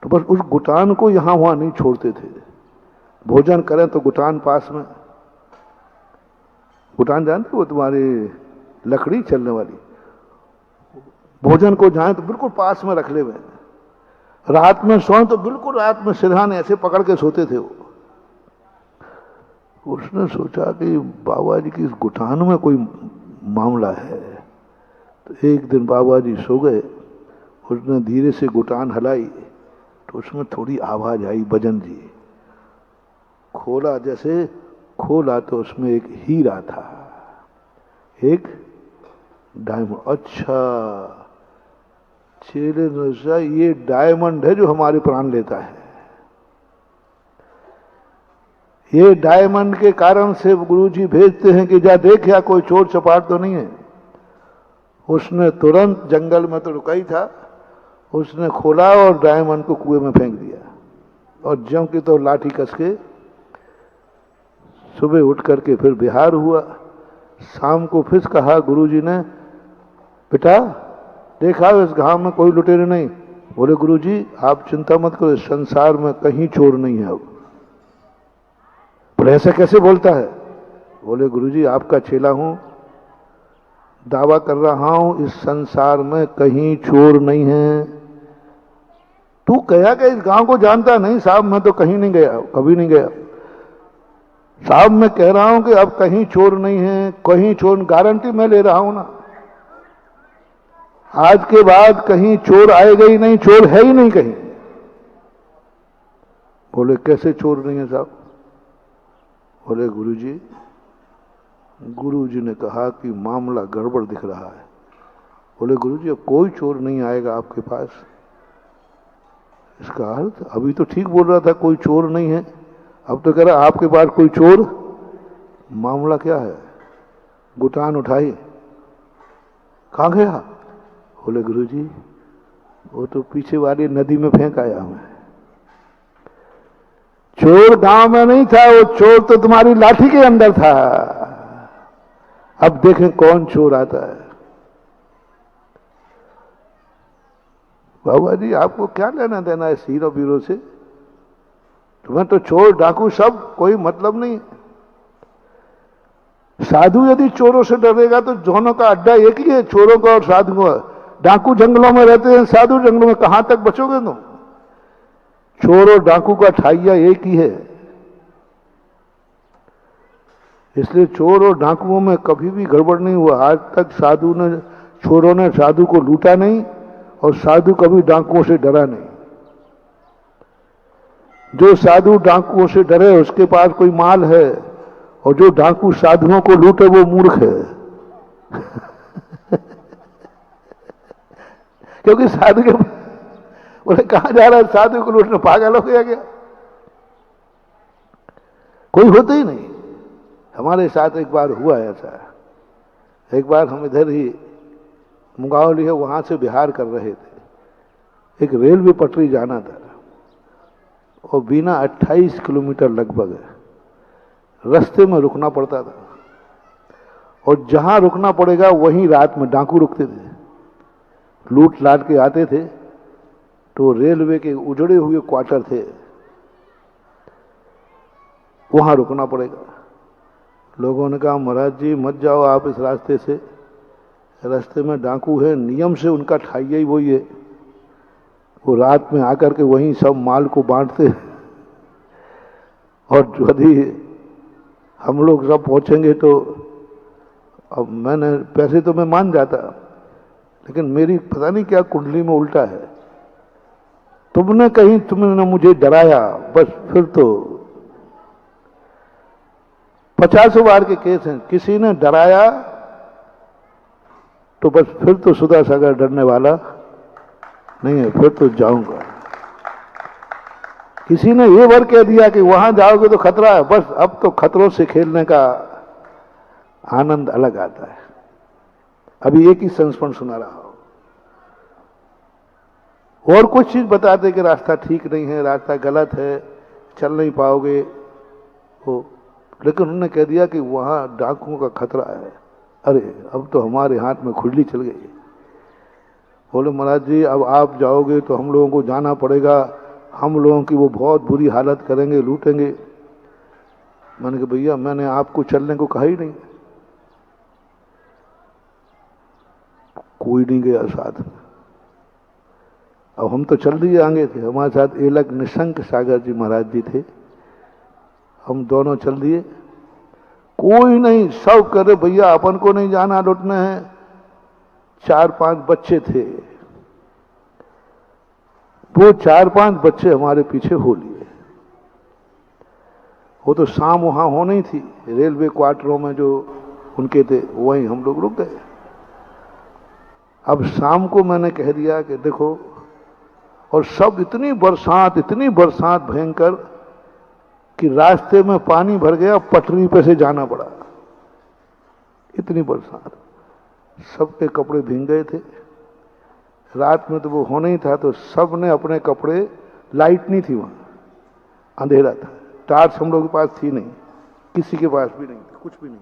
तो बस उस गुटान को यहां वहां नहीं छोड़ते थे। भोजन करें तो गुटान पास में, गुटान जानते वो तुम्हारी लकड़ी चलने वाली, भोजन को जाए तो बिल्कुल पास में रख ले हुए। रात में सोए तो बिल्कुल रात में सिरहाने ऐसे पकड़ के सोते थे वो। उसने सोचा कि बाबा जी की इस गुटान में कोई मामला है। तो एक दिन बाबा जी सो गए, उसने धीरे से गुटान हलाई तो उसमें थोड़ी आवाज आई, बजन जी। खोला, जैसे खोला तो उसमें एक हीरा था, एक डायमंड। अच्छा, चेले ने सोचा ये डायमंड है जो हमारे प्राण लेता है। ये डायमंड के कारण से गुरुजी भेजते हैं कि जा देख या कोई चोर चपाट तो नहीं है। उसने तुरंत, जंगल में तो रुका ही था, उसने खोला और डायमंड को कुएं में फेंक दिया। और ज्यों की तो लाठी कस के सुबह उठ करके फिर बिहार हुआ। शाम को फिर कहा गुरुजी ने, बेटा देखा इस गांव में कोई लुटेरे नहीं। बोले गुरुजी आप चिंता मत करो, इस संसार में कहीं चोर नहीं है। अब बोले ऐसा कैसे बोलता है? बोले गुरुजी आपका चेला हूं, दावा कर रहा हूं इस संसार में कहीं चोर नहीं है। तू कहा कि इस गांव को जानता नहीं? साहब मैं तो कहीं नहीं गया, कभी नहीं गया। साहब मैं कह रहा हूं कि अब कहीं चोर नहीं है, कहीं चोर, गारंटी मैं ले रहा हूं ना, आज के बाद कहीं चोर आएगा ही नहीं, चोर है ही नहीं कहीं। बोले कैसे चोर नहीं है साहब? बोले गुरुजी, गुरुजी ने कहा कि मामला गड़बड़ दिख रहा है। बोले गुरुजी अब कोई चोर नहीं आएगा आपके पास। इसका अर्थ अभी तो ठीक बोल रहा था कोई चोर नहीं है, अब तो कह रहा आपके पास कोई चोर। मामला क्या है? गुटान उठाई, कहां गया? बोले गुरुजी वो तो पीछे वाली नदी में फेंक आया मैं। चोर गांव में नहीं था, वो चोर तो तुम्हारी लाठी के अंदर था। अब देखें कौन चोर आता है। बाबा जी आपको क्या लेना देना है हीरो बीरो से? तुम्हें तो चोर डाकू सब कोई मतलब नहीं। साधु यदि चोरों से डरेगा तो दोनों का अड्डा एक ही है, चोरों का और साधुओं का। डाकू जंगलों में रहते हैं, साधु जंगलों में, कहां तक बचोगे तुम? चोर और डाकू का ठाइया एक ही है। इसलिए चोर और डाकुओं में कभी भी गड़बड़ नहीं हुआ। आज तक चोरों ने साधु को लूटा नहीं और साधु कभी डाकुओं से डरा नहीं। जो साधु डाकुओं से डरे उसके पास कोई माल है, और जो डाकू साधुओं को लूटे वो मूर्ख है। क्योंकि साधु के बोले कहां जा रहा है, साधु को लूटने, पागल हो गया क्या? कोई होता ही नहीं। हमारे साथ एक बार हुआ ऐसा। एक बार हम इधर ही मुंगावली है, वहां से बिहार कर रहे थे। एक रेलवे पटरी जाना था और बिना 28 किलोमीटर लगभग है, रास्ते में रुकना पड़ता था। और जहां रुकना पड़ेगा वहीं रात में डाकू रुकते थे, लूट लाट के आते थे। तो रेलवे के उजड़े हुए क्वार्टर थे, वहां रुकना पड़ेगा। लोगों ने कहा महाराज जी मत जाओ आप इस रास्ते से, रास्ते में डाकू है, नियम से उनका ठाइया ही वही है, वो रात में आकर के वहीं सब माल को बांटते। और यदि हम लोग सब पहुंचेंगे तो, अब मैंने पैसे तो मैं मान जाता, लेकिन मेरी पता नहीं क्या कुंडली में उल्टा है। तुमने मुझे डराया, बस फिर तो 50 बार के केस हैं। किसी ने डराया तो बस फिर तो सुधा सागर डरने वाला नहीं है, फिर तो जाऊंगा। किसी ने ये बार कह दिया कि वहां जाओगे तो खतरा है, बस अब तो खतरों से खेलने का आनंद अलग आता है। अभी एक ही संस्मरण सुना रहा हूं, और कुछ चीज बताते कि रास्ता ठीक नहीं है, रास्ता गलत है, चल नहीं पाओगे वो, लेकिन उन्होंने कह दिया कि वहां डाकुओं का खतरा है। अरे अब तो हमारे हाथ में खुजली चल गई। बोले महाराज जी अब आप जाओगे तो हम लोगों को जाना पड़ेगा, हम लोगों की वो बहुत बुरी हालत करेंगे, लूटेंगे। मैंने कहा भैया मैंने आपको चलने को कहा ही नहीं। कोई नहीं गया साथ में। अब हम तो चल दिए आगे थे, हमारे साथ एलक निशंक सागर जी महाराज जी थे, हम दोनों चल दिए। कोई नहीं, सब करे भैया अपन को नहीं जाना, लौटना है। 4-5 बच्चे थे, वो 4-5 बच्चे हमारे पीछे हो लिए। वो तो शाम वहां होनी ही थी, रेलवे क्वार्टरों में जो उनके थे वहीं हम लोग रुक गए। अब शाम को मैंने कह दिया कि देखो, और सब इतनी बरसात भयंकर कि रास्ते में पानी भर गया, पटरी पे से जाना पड़ा। इतनी बरसात, सबके कपड़े भीग गए थे। रात में तो वो होना ही था, तो सब ने अपने कपड़े, लाइट नहीं थी वहां, अंधेरा था, टार्च हम लोग के पास थी नहीं, किसी के पास भी नहीं थी, कुछ भी नहीं।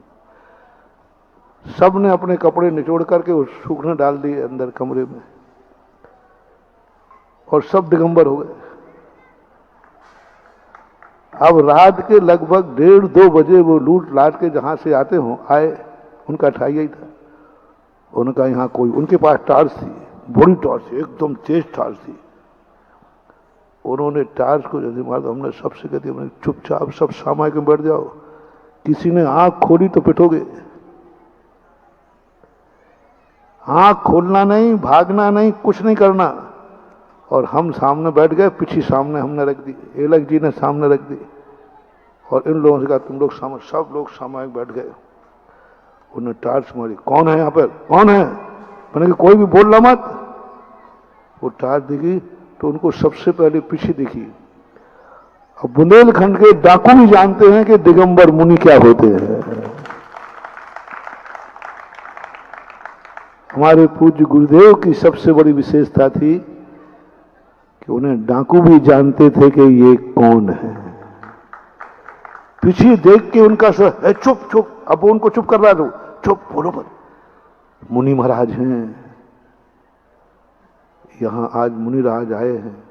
सब ने अपने कपड़े निचोड़ करके उस सूखने डाल दिए अंदर कमरे में, और सब दिगंबर हो गए। अब रात के लगभग 1:30-2 बजे वो लूट लाट के जहां से आए, उनका ठाइया ही था। उनका यहाँ कोई, उनके पास टार्च थी, बड़ी टार्च थी, एकदम तेज टार्च थी। उन्होंने टार्च को जैसे मारा, हमने सबसे कह दिया चुपचाप सब सामाय के बैठ जाओ, किसी ने आंख खोली तो पिटोगे। आंख खोलना नहीं, भागना नहीं, कुछ नहीं करना। और हम सामने बैठ गए, पीछे सामने हमने रख दी, एलक जी ने सामने रख दी, और इन लोगों से कहा तुम लोग सामने, सब लोग सामने बैठ गए। उन्होंने टार्च मारी, कौन है यहाँ पर, कौन है? मैंने कहा कोई भी बोलना मत। वो टार्च दिखी तो उनको सबसे पहले पीछे दिखी। अब बुंदेलखंड के डाकू भी जानते हैं कि दिगंबर मुनि क्या होते हैं। हमारे पूज्य गुरुदेव की सबसे बड़ी विशेषता थी कि उन्हें डाकू भी जानते थे कि ये कौन है। पीछे देख के उनका सर, चुप चुप, अब वो उनको चुप कर रहा था, चुप बोलो मत, मुनि महाराज हैं यहां, आज मुनि राज आए हैं,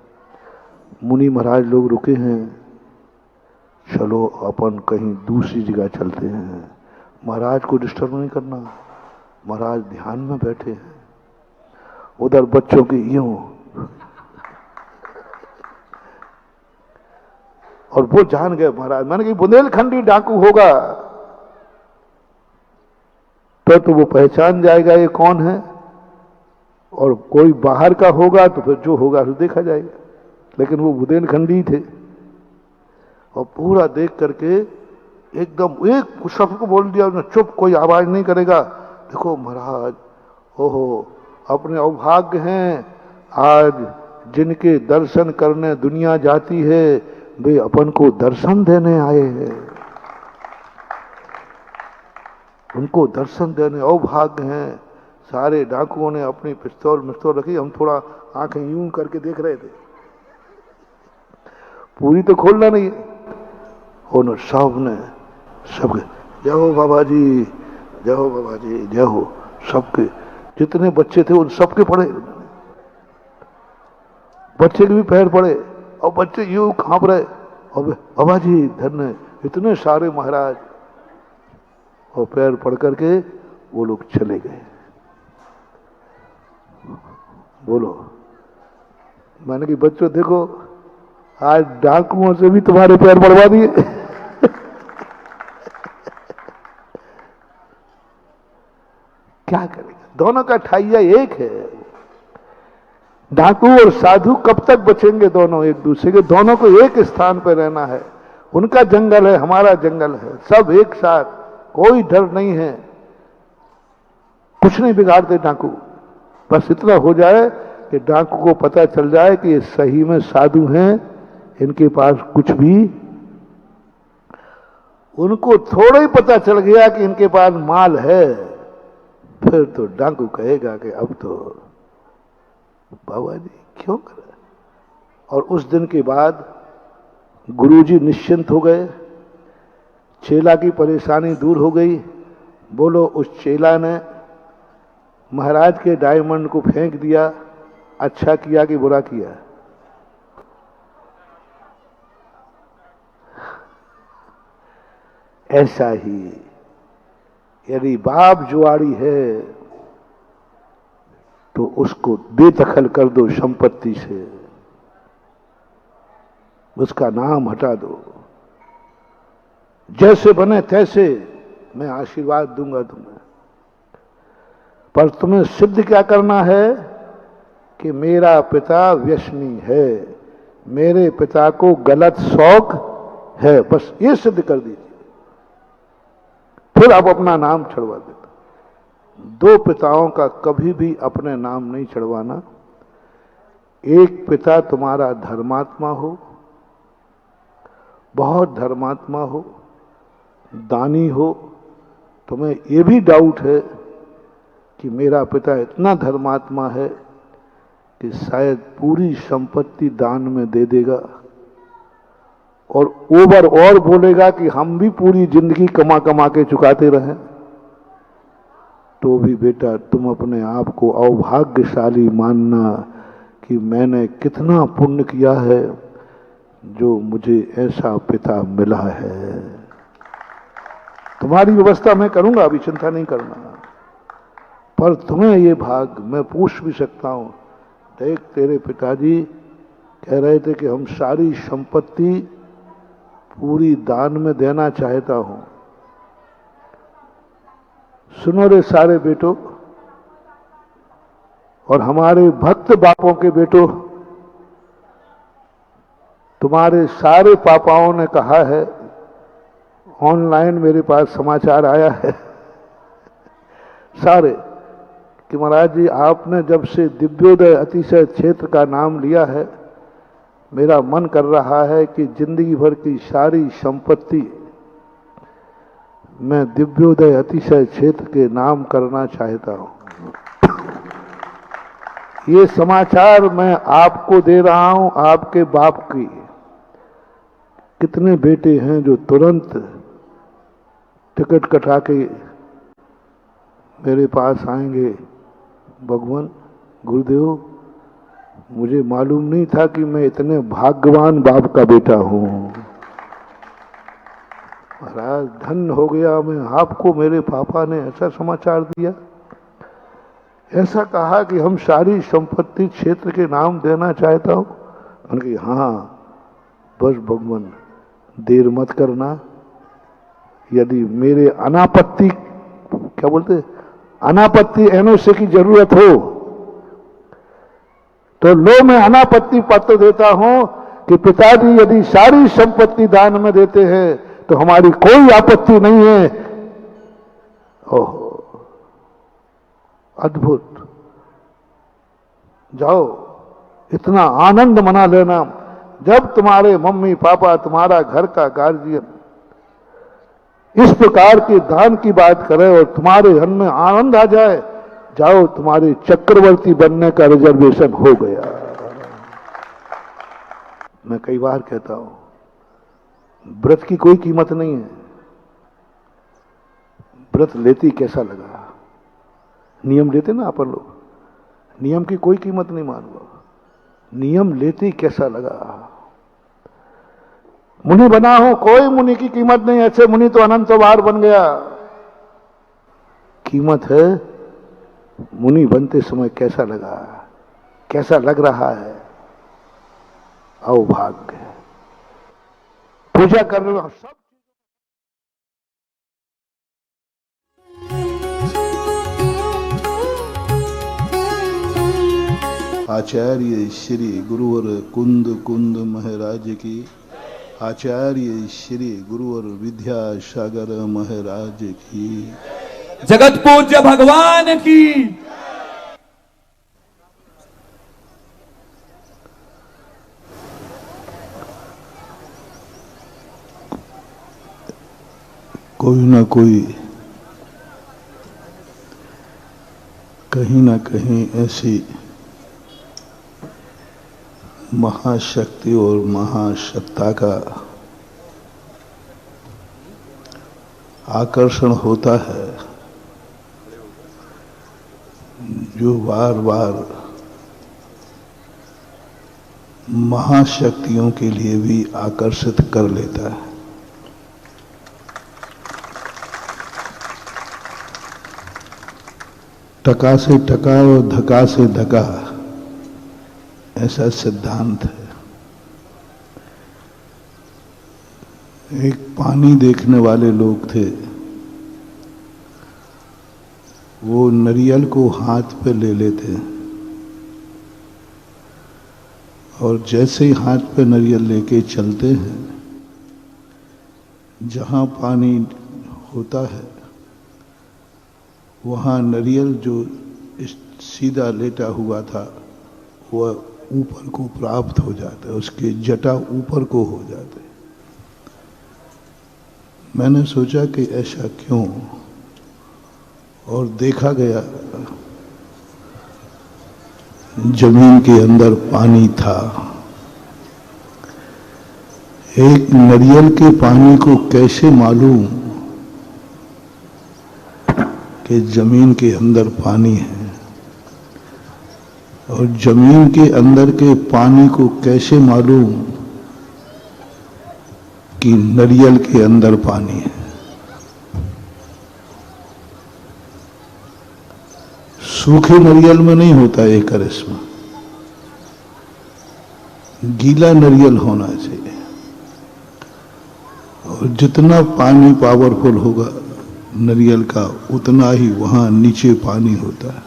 मुनि महाराज लोग रुके हैं, चलो अपन कहीं दूसरी जगह चलते हैं, महाराज को डिस्टर्ब नहीं करना, महाराज ध्यान में बैठे हैं। उधर बच्चों की यूं, और वो जान गए महाराज। मैंने कहा बुंदेलखंडी डाकू होगा तो वो पहचान जाएगा ये कौन है, और कोई बाहर का होगा तो फिर जो होगा तो देखा जाएगा। लेकिन वो बुंदेलखंडी थे, और पूरा देख करके एकदम एक शब्द को बोल दिया, चुप, कोई आवाज नहीं करेगा। देखो महाराज, ओहो अपने अभाग्य हैं, आज जिनके दर्शन करने दुनिया जाती है वे अपन को दर्शन देने आए हैं। उनको दर्शन देने अभाग्य हैं। सारे डाकुओं ने अपनी पिस्तौल रखी, हम थोड़ा आंखें यूं करके देख रहे थे, पूरी तो खोलना नहीं है। उन सब ने सब जय हो बाबा जी, जय हो बाबा जी, जय हो। सबके जितने बच्चे थे उन सबके पड़े, बच्चे के भी पैर पड़े और बच्चे यूं कांप रहे और बाबा जी धन्य, इतने सारे महाराज, और पैर पड़ करके वो लोग चले गए। बोलो, मैंने कि बच्चों देखो, आज डाकुओं से भी तुम्हारे पैर पड़वा दिए। क्या करेगा, दोनों का ठाइया एक है। डाकू और साधु कब तक बचेंगे दोनों एक दूसरे के? दोनों को एक स्थान पर रहना है। उनका जंगल है, हमारा जंगल है, सब एक साथ, कोई डर नहीं है, कुछ नहीं बिगाड़ते डाकू। बस इतना हो जाए कि डाकू को पता चल जाए कि ये सही में साधु हैं, इनके पास कुछ भी, उनको थोड़ा ही पता चल गया कि इनके पास माल है, फिर तो डाकू कहेगा कि अब तो बाबा जी क्यों कर। और उस दिन के बाद गुरुजी निश्चिंत हो गए, चेला की परेशानी दूर हो गई। बोलो, उस चेला ने महाराज के डायमंड को फेंक दिया, अच्छा किया कि बुरा किया? ऐसा ही यदि बाप जुआड़ी है तो उसको बेदखल कर दो संपत्ति से, उसका नाम हटा दो। जैसे बने तैसे मैं आशीर्वाद दूंगा तुम्हें, पर तुम्हें सिद्ध क्या करना है कि मेरा पिता व्यसनी है, मेरे पिता को गलत शौक है, बस ये सिद्ध कर दीजिए, फिर आप अपना नाम छड़वा देता। दो पिताओं का कभी भी अपने नाम नहीं छड़वाना। एक पिता तुम्हारा धर्मात्मा हो, बहुत धर्मात्मा हो, दानी हो, तुम्हें ये भी डाउट है कि मेरा पिता इतना धर्मात्मा है कि शायद पूरी संपत्ति दान में दे देगा और ओवर और बोलेगा कि हम भी पूरी जिंदगी कमा कमा के चुकाते रहें, तो भी बेटा तुम अपने आप को अभाग्यशाली मानना कि मैंने कितना पुण्य किया है जो मुझे ऐसा पिता मिला है। तुम्हारी व्यवस्था मैं करूंगा, अभी चिंता नहीं करना, पर तुम्हें ये भाग मैं पूछ भी सकता हूं। देख, तेरे पिताजी कह रहे थे कि हम सारी संपत्ति पूरी दान में देना चाहता हूं। सुनो रे सारे बेटों और हमारे भक्त बापों के बेटों, तुम्हारे सारे पापाओं ने कहा है, ऑनलाइन मेरे पास समाचार आया है सारे, कि महाराज जी आपने जब से दिव्योदय अतिशय क्षेत्र का नाम लिया है, मेरा मन कर रहा है कि जिंदगी भर की सारी संपत्ति मैं दिव्योदय अतिशय क्षेत्र के नाम करना चाहता हूं। ये समाचार मैं आपको दे रहा हूं, आपके बाप की। कितने बेटे हैं जो तुरंत टिकट कटा के मेरे पास आएंगे, भगवान गुरुदेव मुझे मालूम नहीं था कि मैं इतने भाग्यवान बाप का बेटा हूं, महाराज धन्य हो गया मैं, आपको मेरे पापा ने ऐसा समाचार दिया, ऐसा कहा कि हम सारी संपत्ति क्षेत्र के नाम देना चाहता हूं। मैंने कहा हाँ बस भगवान देर मत करना, यदि मेरे अनापत्ति क्या बोलते अनापत्ति एनओसी की जरूरत हो तो लो, मैं अनापत्ति पत्र देता हूं कि पिताजी यदि सारी संपत्ति दान में देते हैं तो हमारी कोई आपत्ति नहीं है। ओहो अद्भुत, जाओ इतना आनंद मना लेना जब तुम्हारे मम्मी पापा, तुम्हारा घर का गार्जियन इस प्रकार के दान की बात करे और तुम्हारे मन में आनंद आ जाए, जाओ तुम्हारे चक्रवर्ती बनने का रिजर्वेशन हो गया। मैं कई बार कहता हूं, व्रत की कोई कीमत नहीं है। व्रत लेती कैसा लगा, नियम लेते ना अपन लोग, नियम की कोई कीमत नहीं मानूंगा, नियम लेते कैसा लगा। मुनि बना हो, कोई मुनि की कीमत नहीं, ऐसे मुनि तो अनंत बार बन गया। कीमत है मुनि बनते समय कैसा लगा, कैसा लग रहा है। अवभाग्य पूजा करने में सब आचार्य श्री गुरुवर कुंद कुंद महाराज की, आचार्य श्री गुरुवर विद्यासागर महाराज की, जगत पूज्य भगवान की। कोई ना कोई कहीं ना कहीं ऐसी महाशक्ति और महासत्ता का आकर्षण होता है जो बार बार महाशक्तियों के लिए भी आकर्षित कर लेता है। टका से टका और धका से धका, ऐसा सिद्धांत है। एक पानी देखने वाले लोग थे, वो नारियल को हाथ पे ले लेते और जैसे ही हाथ पे नारियल लेके चलते हैं, जहां पानी होता है वहां नारियल जो सीधा लेटा हुआ था वह ऊपर को प्राप्त हो जाता है, उसके जटा ऊपर को हो जाते। मैंने सोचा कि ऐसा क्यों, और देखा गया जमीन के अंदर पानी था। एक नारियल के पानी को कैसे मालूम कि जमीन के अंदर पानी है, और जमीन के अंदर के पानी को कैसे मालूम कि नारियल के अंदर पानी है। सूखे नारियल में नहीं होता ये करिश्मा, गीला नारियल होना चाहिए, और जितना पानी पावरफुल होगा नारियल का उतना ही वहां नीचे पानी होता है।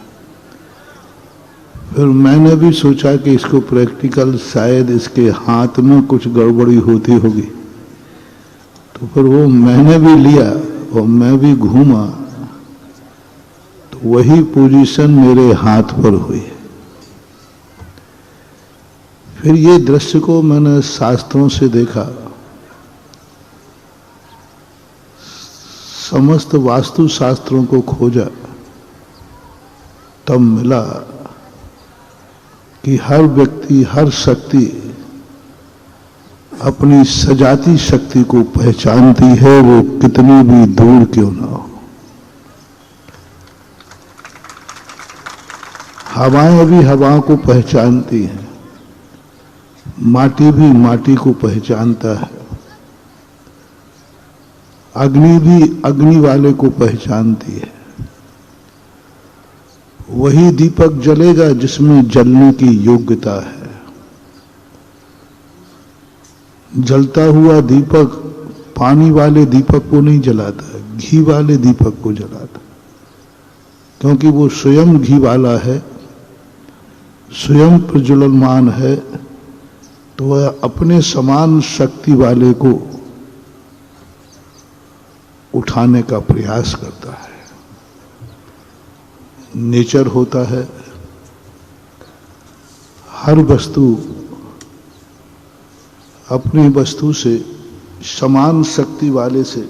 फिर मैंने भी सोचा कि इसको प्रैक्टिकल, शायद इसके हाथ में कुछ गड़बड़ी होती होगी, तो फिर वो मैंने भी लिया और मैं भी घूमा, तो वही पोजीशन मेरे हाथ पर हुई। फिर ये दृश्य को मैंने शास्त्रों से देखा, समस्त वास्तु शास्त्रों को खोजा, तब मिला कि हर व्यक्ति, हर शक्ति अपनी सजाती शक्ति को पहचानती है, वो कितनी भी दूर क्यों ना हो। हवाएं भी हवाओं को पहचानती हैं, माटी भी माटी को पहचानता है, अग्नि भी अग्नि वाले को पहचानती है। वही दीपक जलेगा जिसमें जलने की योग्यता है। जलता हुआ दीपक पानी वाले दीपक को नहीं जलाता, घी वाले दीपक को जलाता, क्योंकि वो स्वयं घी वाला है, स्वयं प्रज्वलमान है, तो वह अपने समान शक्ति वाले को उठाने का प्रयास करता है। नेचर होता है, हर वस्तु अपनी वस्तु से समान शक्ति वाले से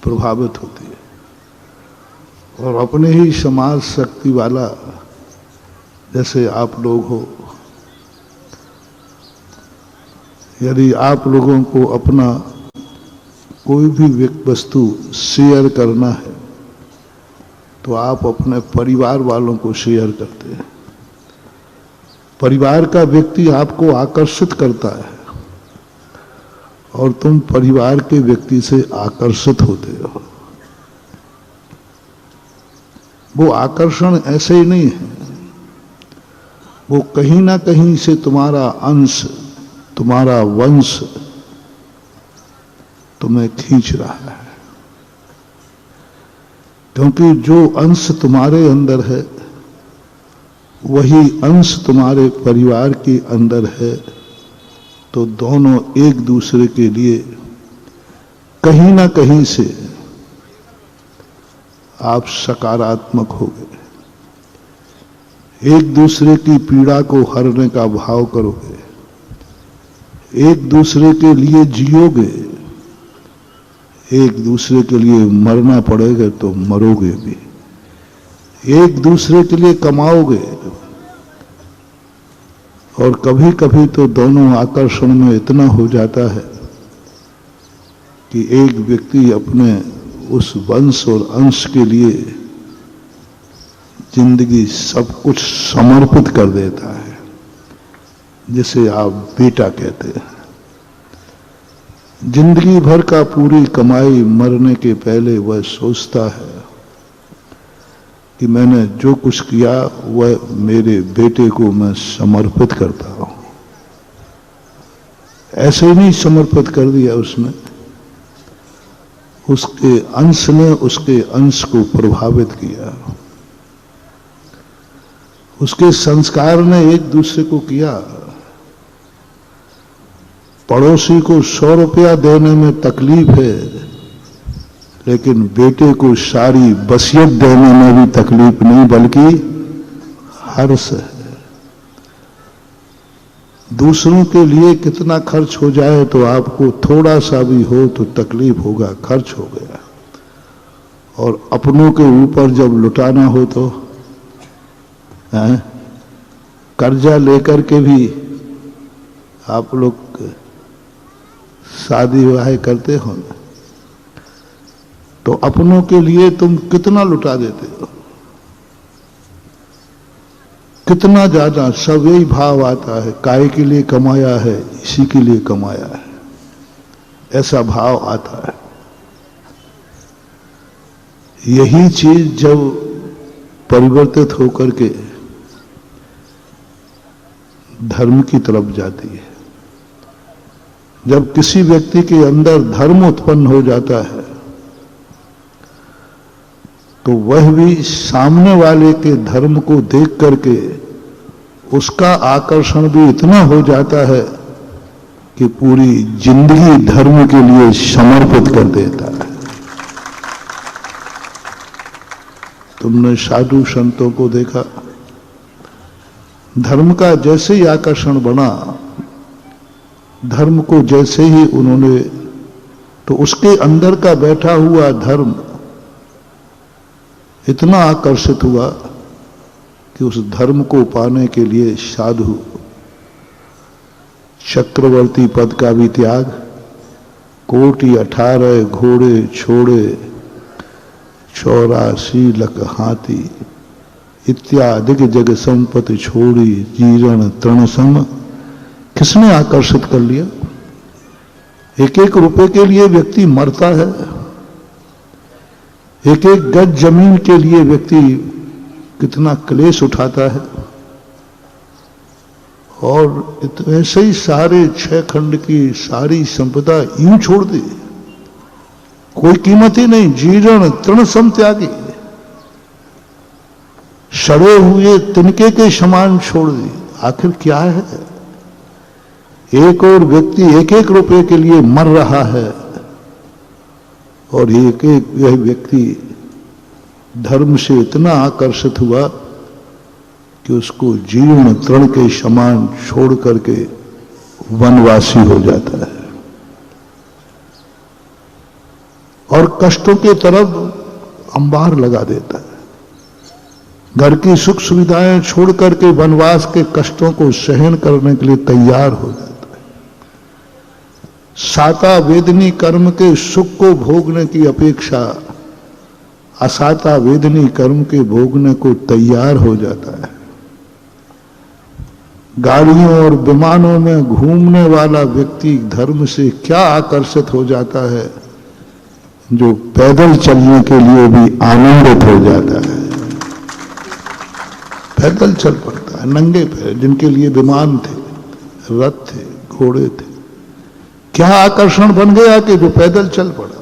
प्रभावित होती है और अपने ही समान शक्ति वाला, जैसे आप लोग हो, यदि आप लोगों को अपना कोई भी वस्तु शेयर करना है तो आप अपने परिवार वालों को शेयर करते हैं। परिवार का व्यक्ति आपको आकर्षित करता है और तुम परिवार के व्यक्ति से आकर्षित होते हो। वो आकर्षण ऐसे ही नहीं है, वो कहीं ना कहीं से तुम्हारा अंश, तुम्हारा वंश तुम्हें खींच रहा है, क्योंकि जो अंश तुम्हारे अंदर है वही अंश तुम्हारे परिवार के अंदर है, तो दोनों एक दूसरे के लिए कहीं ना कहीं से आप सकारात्मक हो गए, एक दूसरे की पीड़ा को हरने का भाव करोगे, एक दूसरे के लिए जियोगे, एक दूसरे के लिए मरना पड़ेगा तो मरोगे भी, एक दूसरे के लिए कमाओगे। और कभी कभी तो दोनों आकर्षण में इतना हो जाता है कि एक व्यक्ति अपने उस वंश और अंश के लिए जिंदगी सब कुछ समर्पित कर देता है, जिसे आप बेटा कहते हैं। जिंदगी भर का पूरी कमाई मरने के पहले वह सोचता है कि मैंने जो कुछ किया वह मेरे बेटे को मैं समर्पित करता हूं। ऐसे ही नहीं समर्पित कर दिया उसने, उसके अंश ने उसके अंश को प्रभावित किया, उसके संस्कार ने एक दूसरे को किया। पड़ोसी को 100 रुपया देने में तकलीफ है, लेकिन बेटे को सारी वसीयत देने में भी तकलीफ नहीं बल्कि हर्ष है। दूसरों के लिए कितना खर्च हो जाए तो आपको थोड़ा सा भी हो तो तकलीफ होगा, खर्च हो गया। और अपनों के ऊपर जब लुटाना हो तो कर्जा लेकर के भी आप लोग शादी विवाह करते हो ना, तो अपनों के लिए तुम कितना लुटा देते हो, कितना ज्यादा। सब यही भाव आता है, काय के लिए कमाया है, इसी के लिए कमाया है, ऐसा भाव आता है। यही चीज जब परिवर्तित होकर के धर्म की तरफ जाती है, जब किसी व्यक्ति के अंदर धर्म उत्पन्न हो जाता है तो वह भी सामने वाले के धर्म को देख करके उसका आकर्षण भी इतना हो जाता है कि पूरी जिंदगी धर्म के लिए समर्पित कर देता है। तुमने साधु संतों को देखा, धर्म का जैसे ही आकर्षण बना, धर्म को जैसे ही उन्होंने, तो उसके अंदर का बैठा हुआ धर्म इतना आकर्षित हुआ कि उस धर्म को पाने के लिए साधु चक्रवर्ती पद का भी त्याग, कोटि 18 घोड़े छोड़े, 84 लख हाथी इत्यादि जग संपत्ति छोड़ी, जीर्ण तृण सम। किसने आकर्षित कर लिया? एक एक रुपए के लिए व्यक्ति मरता है, एक एक गज जमीन के लिए व्यक्ति कितना क्लेश उठाता है, और ऐसे ही सारे 6 खंड की सारी संपदा यूं छोड़ दी, कोई कीमत ही नहीं, जीर्ण तृण सम त्यागी, सड़े हुए तिनके के समान छोड़ दी। आखिर क्या है? एक और व्यक्ति एक एक रुपए के लिए मर रहा है और एक एक यह व्यक्ति धर्म से इतना आकर्षित हुआ कि उसको जीर्ण तृण के समान छोड़ करके वनवासी हो जाता है और कष्टों के तरफ अंबार लगा देता है। घर की सुख सुविधाएं छोड़ करके वनवास के कष्टों को सहन करने के लिए तैयार हो जाता है। साता वेदनी कर्म के सुख को भोगने की अपेक्षा असाता वेदनी कर्म के भोगने को तैयार हो जाता है। गाड़ियों और विमानों में घूमने वाला व्यक्ति धर्म से क्या आकर्षित हो जाता है, जो पैदल चलने के लिए भी आनंदित हो जाता है। पैदल चल पड़ता है नंगे पैर, जिनके लिए विमान थे, रथ थे, घोड़े थे। क्या आकर्षण बन गया कि जो पैदल चल पड़ा।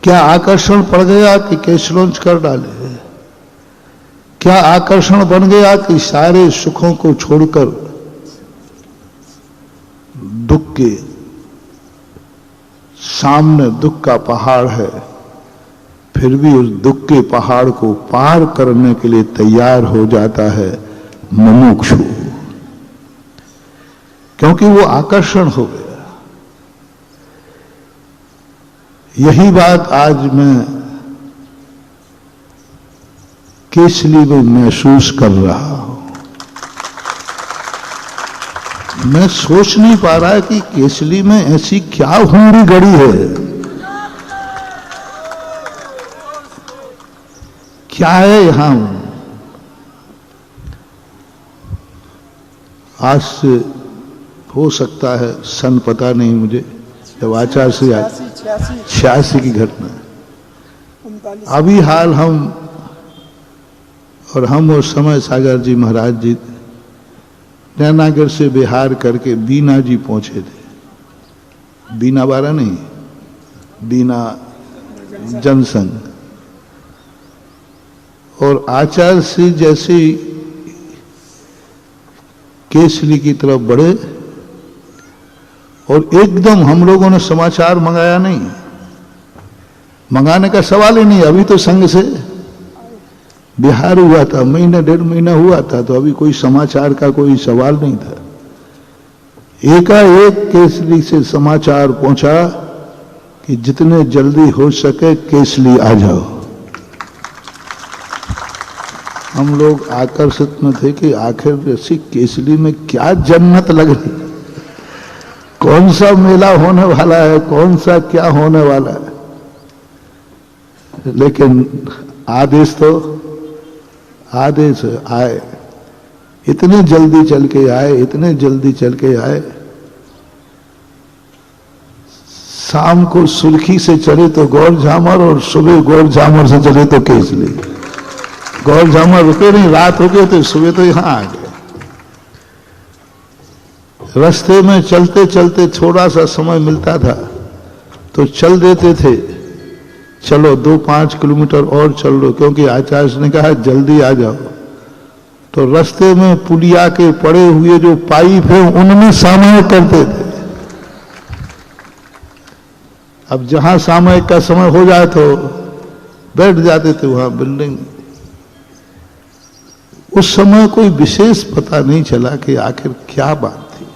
क्या आकर्षण पड़ गया कि कैश लॉन्च कर डाले। क्या आकर्षण बन गया कि सारे सुखों को छोड़कर दुख के सामने दुख का पहाड़ है, फिर भी उस दुख के पहाड़ को पार करने के लिए तैयार हो जाता है मुमुक्षु, क्योंकि वो आकर्षण हो गया। यही बात आज मैं केसली में महसूस कर रहा हूं। मैं सोच नहीं पा रहा कि केसली में ऐसी क्या हुंडी गड़ी है, क्या है यहां। आज से हो सकता है सन पता नहीं मुझे, जब आचार्य से 86 की घटना, अभी हाल हम उस समय सागर जी महाराज जी नैनागढ़ से बिहार करके बीना जी पहुंचे थे। बीना बारा नहीं, बीना जनसंघ। और आचार्य से जैसे केसली की तरफ बढ़े और एकदम हम लोगों ने समाचार मंगाया नहीं, मंगाने का सवाल ही नहीं। अभी तो संघ से बिहार हुआ था, महीना डेढ़ महीना हुआ था, तो अभी कोई समाचार का कोई सवाल नहीं था। एकाएक केसली से समाचार पहुंचा कि जितने जल्दी हो सके केसली आ जाओ। हम लोग आकर्षित में थे कि आखिर ऐसी केसली में क्या जन्नत लग रही, कौन सा मेला होने वाला है, कौन सा क्या होने वाला है। लेकिन आदेश आए, इतने जल्दी चल के आए, इतने जल्दी चल के आए। शाम को सुर्खी से चले तो गौर झामर और सुबह गौर झामर से चले तो केसली। गौर झामर रुके नहीं, रात रुके तो सुबह तो यहां आ गए। रास्ते में चलते चलते थोड़ा सा समय मिलता था तो चल देते थे, चलो 2-5 किलोमीटर और चल लो, क्योंकि आचार्य ने कहा जल्दी आ जाओ। तो रास्ते में पुलिया के पड़े हुए जो पाइप है उनमें सामयिक करते थे। अब जहां सामयिक का समय हो जाए तो बैठ जाते थे वहां बिल्डिंग। उस समय कोई विशेष पता नहीं चला कि आखिर क्या बात थी।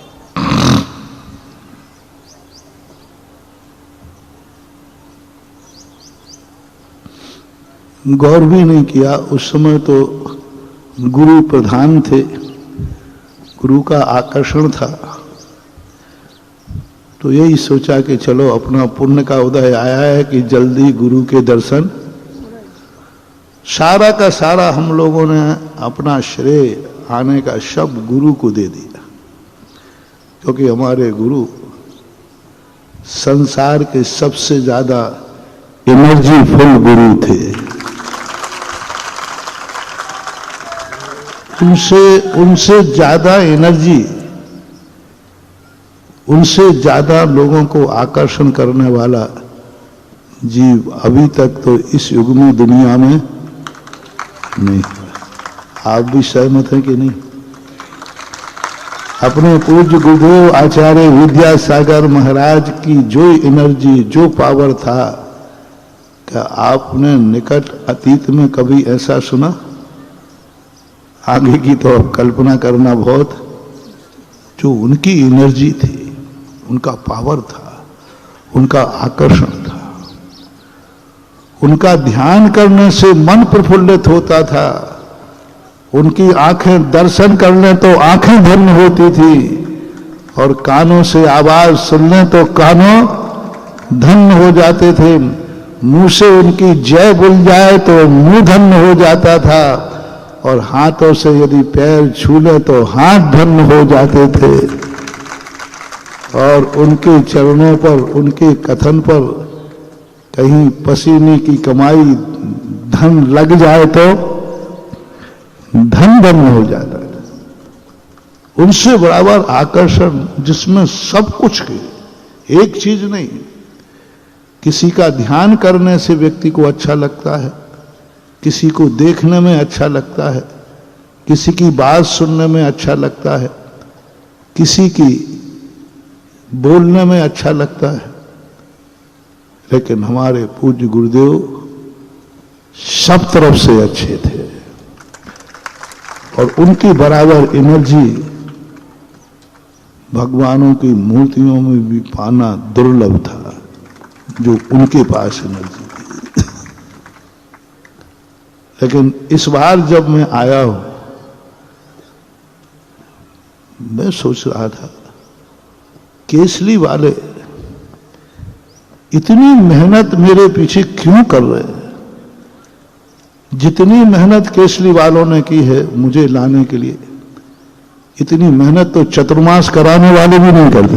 गौर भी नहीं किया। उस समय तो गुरु प्रधान थे, गुरु का आकर्षण था, तो यही सोचा कि चलो अपना पुण्य का उदय आया है कि जल्दी गुरु के दर्शन। सारा का सारा हम लोगों ने अपना श्रेय आने का शब्द गुरु को दे दिया, क्योंकि हमारे गुरु संसार के सबसे ज्यादा एनर्जीफुल गुरु थे। उनसे ज्यादा एनर्जी, उनसे ज्यादा लोगों को आकर्षण करने वाला जीव अभी तक तो इस युग में दुनिया में नहीं। आप भी सहमत हैं कि नहीं? अपने पूज्य गुरुदेव आचार्य विद्यासागर महाराज की जो एनर्जी, जो पावर था, क्या आपने निकट अतीत में कभी ऐसा सुना? आगे की तो अब कल्पना करना बहुत, जो उनकी एनर्जी थी, उनका पावर था, उनका आकर्षण था, उनका ध्यान करने से मन प्रफुल्लित होता था, उनकी आंखें दर्शन कर लें तो आंखें धन्य होती थी, और कानों से आवाज सुन लें तो कानों धन्य हो जाते थे, मुंह से उनकी जय बोल जाए तो मुंह धन्य हो जाता था, और हाथों से यदि पैर छू ले तो हाथ धन्य हो जाते थे। और उनके चरणों पर, उनके कथन पर कहीं पसीने की कमाई धन लग जाए तो धन धन्य हो जाता है। उनसे बराबर आकर्षण जिसमें सब कुछ है, एक चीज नहीं। किसी का ध्यान करने से व्यक्ति को अच्छा लगता है, किसी को देखने में अच्छा लगता है, किसी की बात सुनने में अच्छा लगता है, किसी की बोलने में अच्छा लगता है, लेकिन हमारे पूज्य गुरुदेव सब तरफ से अच्छे थे, और उनकी बराबर एनर्जी भगवानों की मूर्तियों में भी पाना दुर्लभ था, जो उनके पास एनर्जी थी। लेकिन इस बार जब मैं आया हूं, मैं सोच रहा था केसली वाले इतनी मेहनत मेरे पीछे क्यों कर रहे हैं। जितनी मेहनत केसली वालों ने की है मुझे लाने के लिए, इतनी मेहनत तो चतुर्मास कराने वाले भी नहीं करते।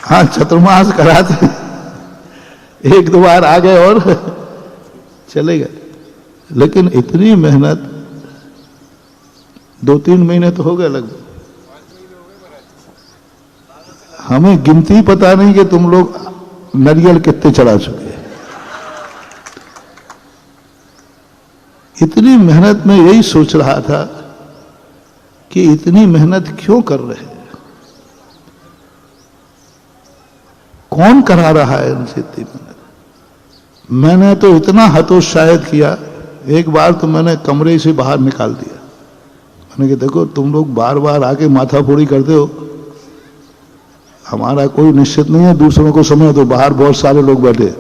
हाँ, चतुर्मास कराते, एक दो बार आ गए और चले गए, लेकिन इतनी मेहनत 2-3 महीने तो हो गए लगभग। हमें गिनती पता नहीं कि तुम लोग नारियल कितने चढ़ा चुके हैं। इतनी मेहनत में यही सोच रहा था कि इतनी मेहनत क्यों कर रहे हैं, कौन करा रहा है इनसे इतनी मेहनत। मैंने तो इतना हतोत्साहित किया, एक बार तो मैंने कमरे से बाहर निकाल दिया। मैंने कहा देखो तुम लोग बार बार आके माथाफोड़ी करते हो, हमारा कोई निश्चित नहीं है, दूसरों को समय दो। बाहर बहुत सारे लोग बैठे,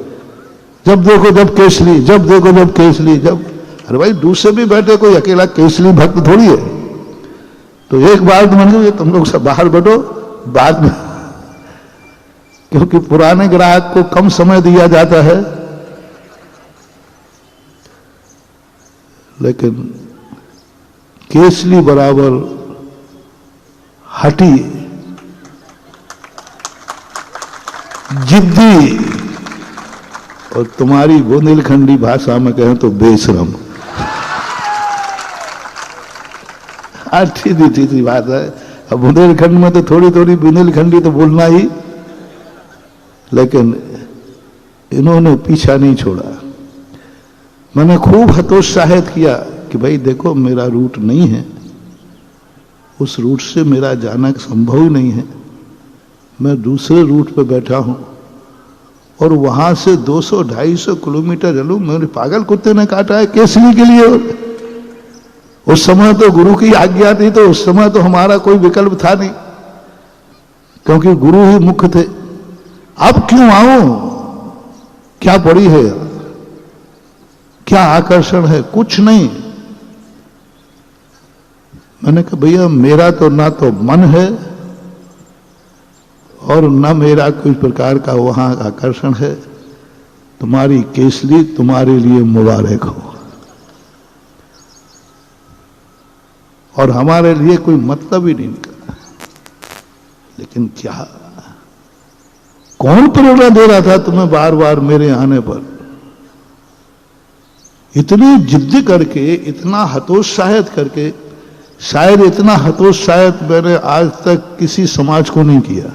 जब देखो जब केसली, जब देखो जब केसली, जब, अरे भाई दूसरे भी बैठे, कोई अकेला केसली भक्त थोड़ी है। तो एक बार तो मैंने कहा तुम लोग सब बाहर बैठो, बाद में, क्योंकि पुराने ग्राहक को कम समय दिया जाता है। लेकिन केसली बराबर हटी, जिद्दी, और तुम्हारी बुंदेलखंडी भाषा में कहें तो बेशरम। सीधी बात है। अब बुंदेलखंड में तो थोड़ी थोड़ी बुंदेलखंडी तो बोलना ही, लेकिन इन्होंने पीछा नहीं छोड़ा। मैंने खूब हतोत्साहित किया कि भाई देखो मेरा रूट नहीं है, उस रूट से मेरा जाना संभव ही नहीं है, मैं दूसरे रूट पे बैठा हूं और वहां से 200-250 किलोमीटर चलूं। मेरे पागल कुत्ते ने काटा है केसली के लिए। उस समय तो गुरु की आज्ञा थी, तो उस समय तो हमारा कोई विकल्प था नहीं, क्योंकि गुरु ही मुख्य थे। अब क्यों आऊं, क्या पड़ी है, क्या आकर्षण है, कुछ नहीं। मैंने कहा भैया मेरा तो ना तो मन है और न मेरा कोई प्रकार का वहां आकर्षण है। तुम्हारी केसली तुम्हारे लिए मुबारक हो, और हमारे लिए कोई मतलब ही नहीं निकला। लेकिन क्या, कौन प्रेरणा दे रहा था तुम्हें बार बार मेरे आने पर? इतनी जिद्द करके, इतना हतोत्साहित करके, शायद इतना हतोत्साहित मैंने आज तक किसी समाज को नहीं किया।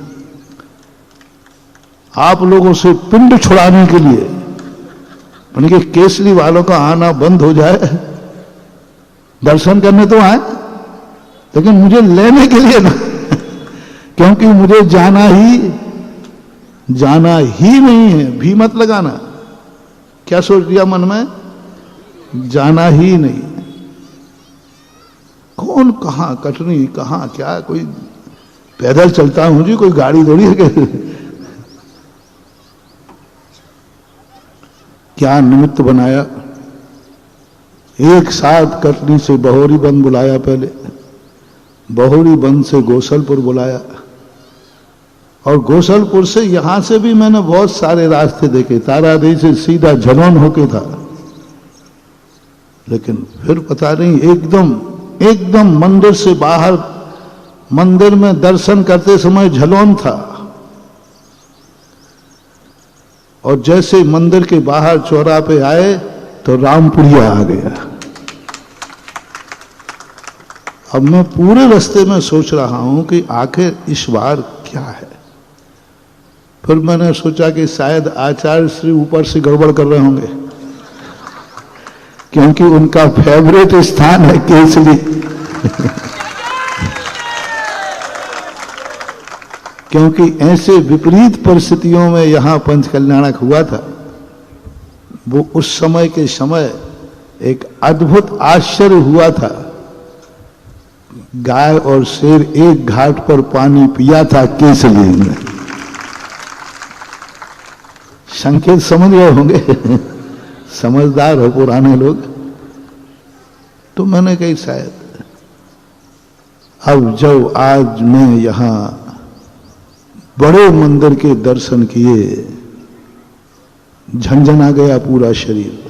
आप लोगों से पिंड छुड़ाने के लिए, यानी कि केसली वालों का आना बंद हो जाए। दर्शन करने तो आए, लेकिन मुझे लेने के लिए ना, क्योंकि मुझे जाना ही नहीं है, भी मत लगाना। क्या सोच लिया मन में? जाना ही नहीं। कौन कहाँ कटनी, कहाँ क्या, कोई पैदल चलता हूं जी, कोई गाड़ी थोड़ी है कि क्या निमित्त बनाया। एक साथ कटनी से बहोरी बंद बुलाया, पहले बहोरी बंद से गोसलपुर बुलाया, और गोसलपुर से यहां से भी मैंने बहुत सारे रास्ते देखे। तारादेवी से सीधा झलोन होके था, लेकिन फिर पता नहीं एकदम मंदिर से बाहर, मंदिर में दर्शन करते समय झलोन था, और जैसे मंदिर के बाहर चौराहे पे आए तो रामपुरिया आ गया। अब मैं पूरे रास्ते में सोच रहा हूं कि आखिर इस बार क्या है। फिर मैंने सोचा कि शायद आचार्य श्री ऊपर से गड़बड़ कर रहे होंगे, क्योंकि उनका फेवरेट स्थान है केसली। क्योंकि ऐसे विपरीत परिस्थितियों में यहां पंच कल्याणक हुआ था, वो उस समय के समय एक अद्भुत आश्चर्य हुआ था। गाय और शेर एक घाट पर पानी पिया था केसली में। संकेत समझ गए होंगे, समझदार हो पुराने लोग। तो मैंने कही शायद अब जब आज मैं यहां बड़े मंदिर के दर्शन किए, झंझना गया पूरा शरीर।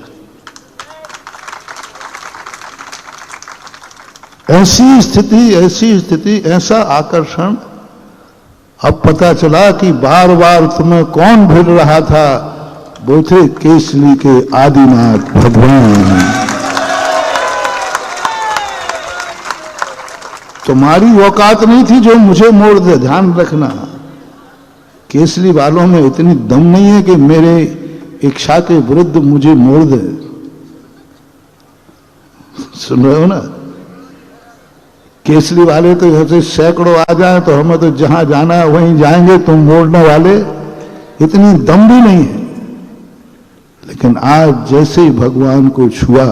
ऐसी स्थिति, ऐसा आकर्षण। अब पता चला कि बार बार तुम्हें कौन भिड़ रहा था, वो थे केसली के आदिनाथ भगवान। तुम्हारी औकात नहीं थी जो मुझे मोड़ दे, ध्यान रखना। केसली वालों में इतनी दम नहीं है कि मेरे इच्छा के विरुद्ध मुझे मोड़ दे। सुन रहे हो ना? केसली वाले तो ऐसे सैकड़ों आ जाए तो हमें तो जहां जाना है वहीं जाएंगे, तुम मोड़ने वाले इतनी दम भी नहीं है। लेकिन आज जैसे ही भगवान को छुआ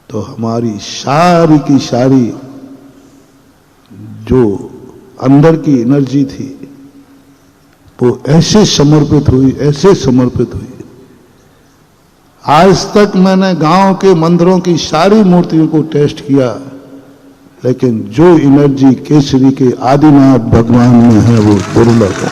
तो हमारी सारी की सारी जो अंदर की एनर्जी थी वो ऐसे समर्पित हुई। आज तक मैंने गांव के मंदिरों की सारी मूर्तियों को टेस्ट किया, लेकिन जो एनर्जी केसरी के आदिनाथ भगवान में है वो दुर्लभ है।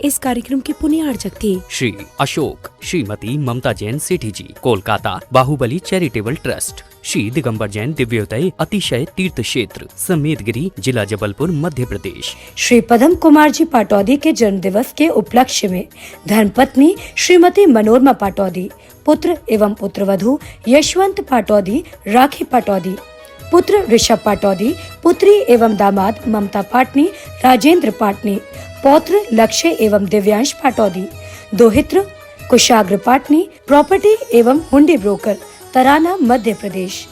इस कार्यक्रम के पुण्यार्चक थे श्री अशोक श्रीमती ममता जैन सेठी जी, कोलकाता बाहुबली चैरिटेबल ट्रस्ट। श्री दिगंबर जैन दिव्योदय अतिशय तीर्थ क्षेत्र, समेतगिरी, जिला जबलपुर, मध्य प्रदेश। श्री पदम कुमार जी पाटौदी के जन्म दिवस के उपलक्ष्य में धर्मपत्नी श्रीमती मनोरमा पाटौदी, पुत्र एवं पुत्रवधू यशवंत पाटौदी, राखी पाटौदी, पुत्र ऋषभ पाटौदी, पुत्री एवं दामाद ममता पाटनी, राजेंद्र पाटनी, पौत्र लक्ष्य एवं दिव्यांश पाटौदी, दोहित्र कुशाग्र पाटनी, प्रॉपर्टी एवं हुंडी ब्रोकर, तराना, मध्य प्रदेश।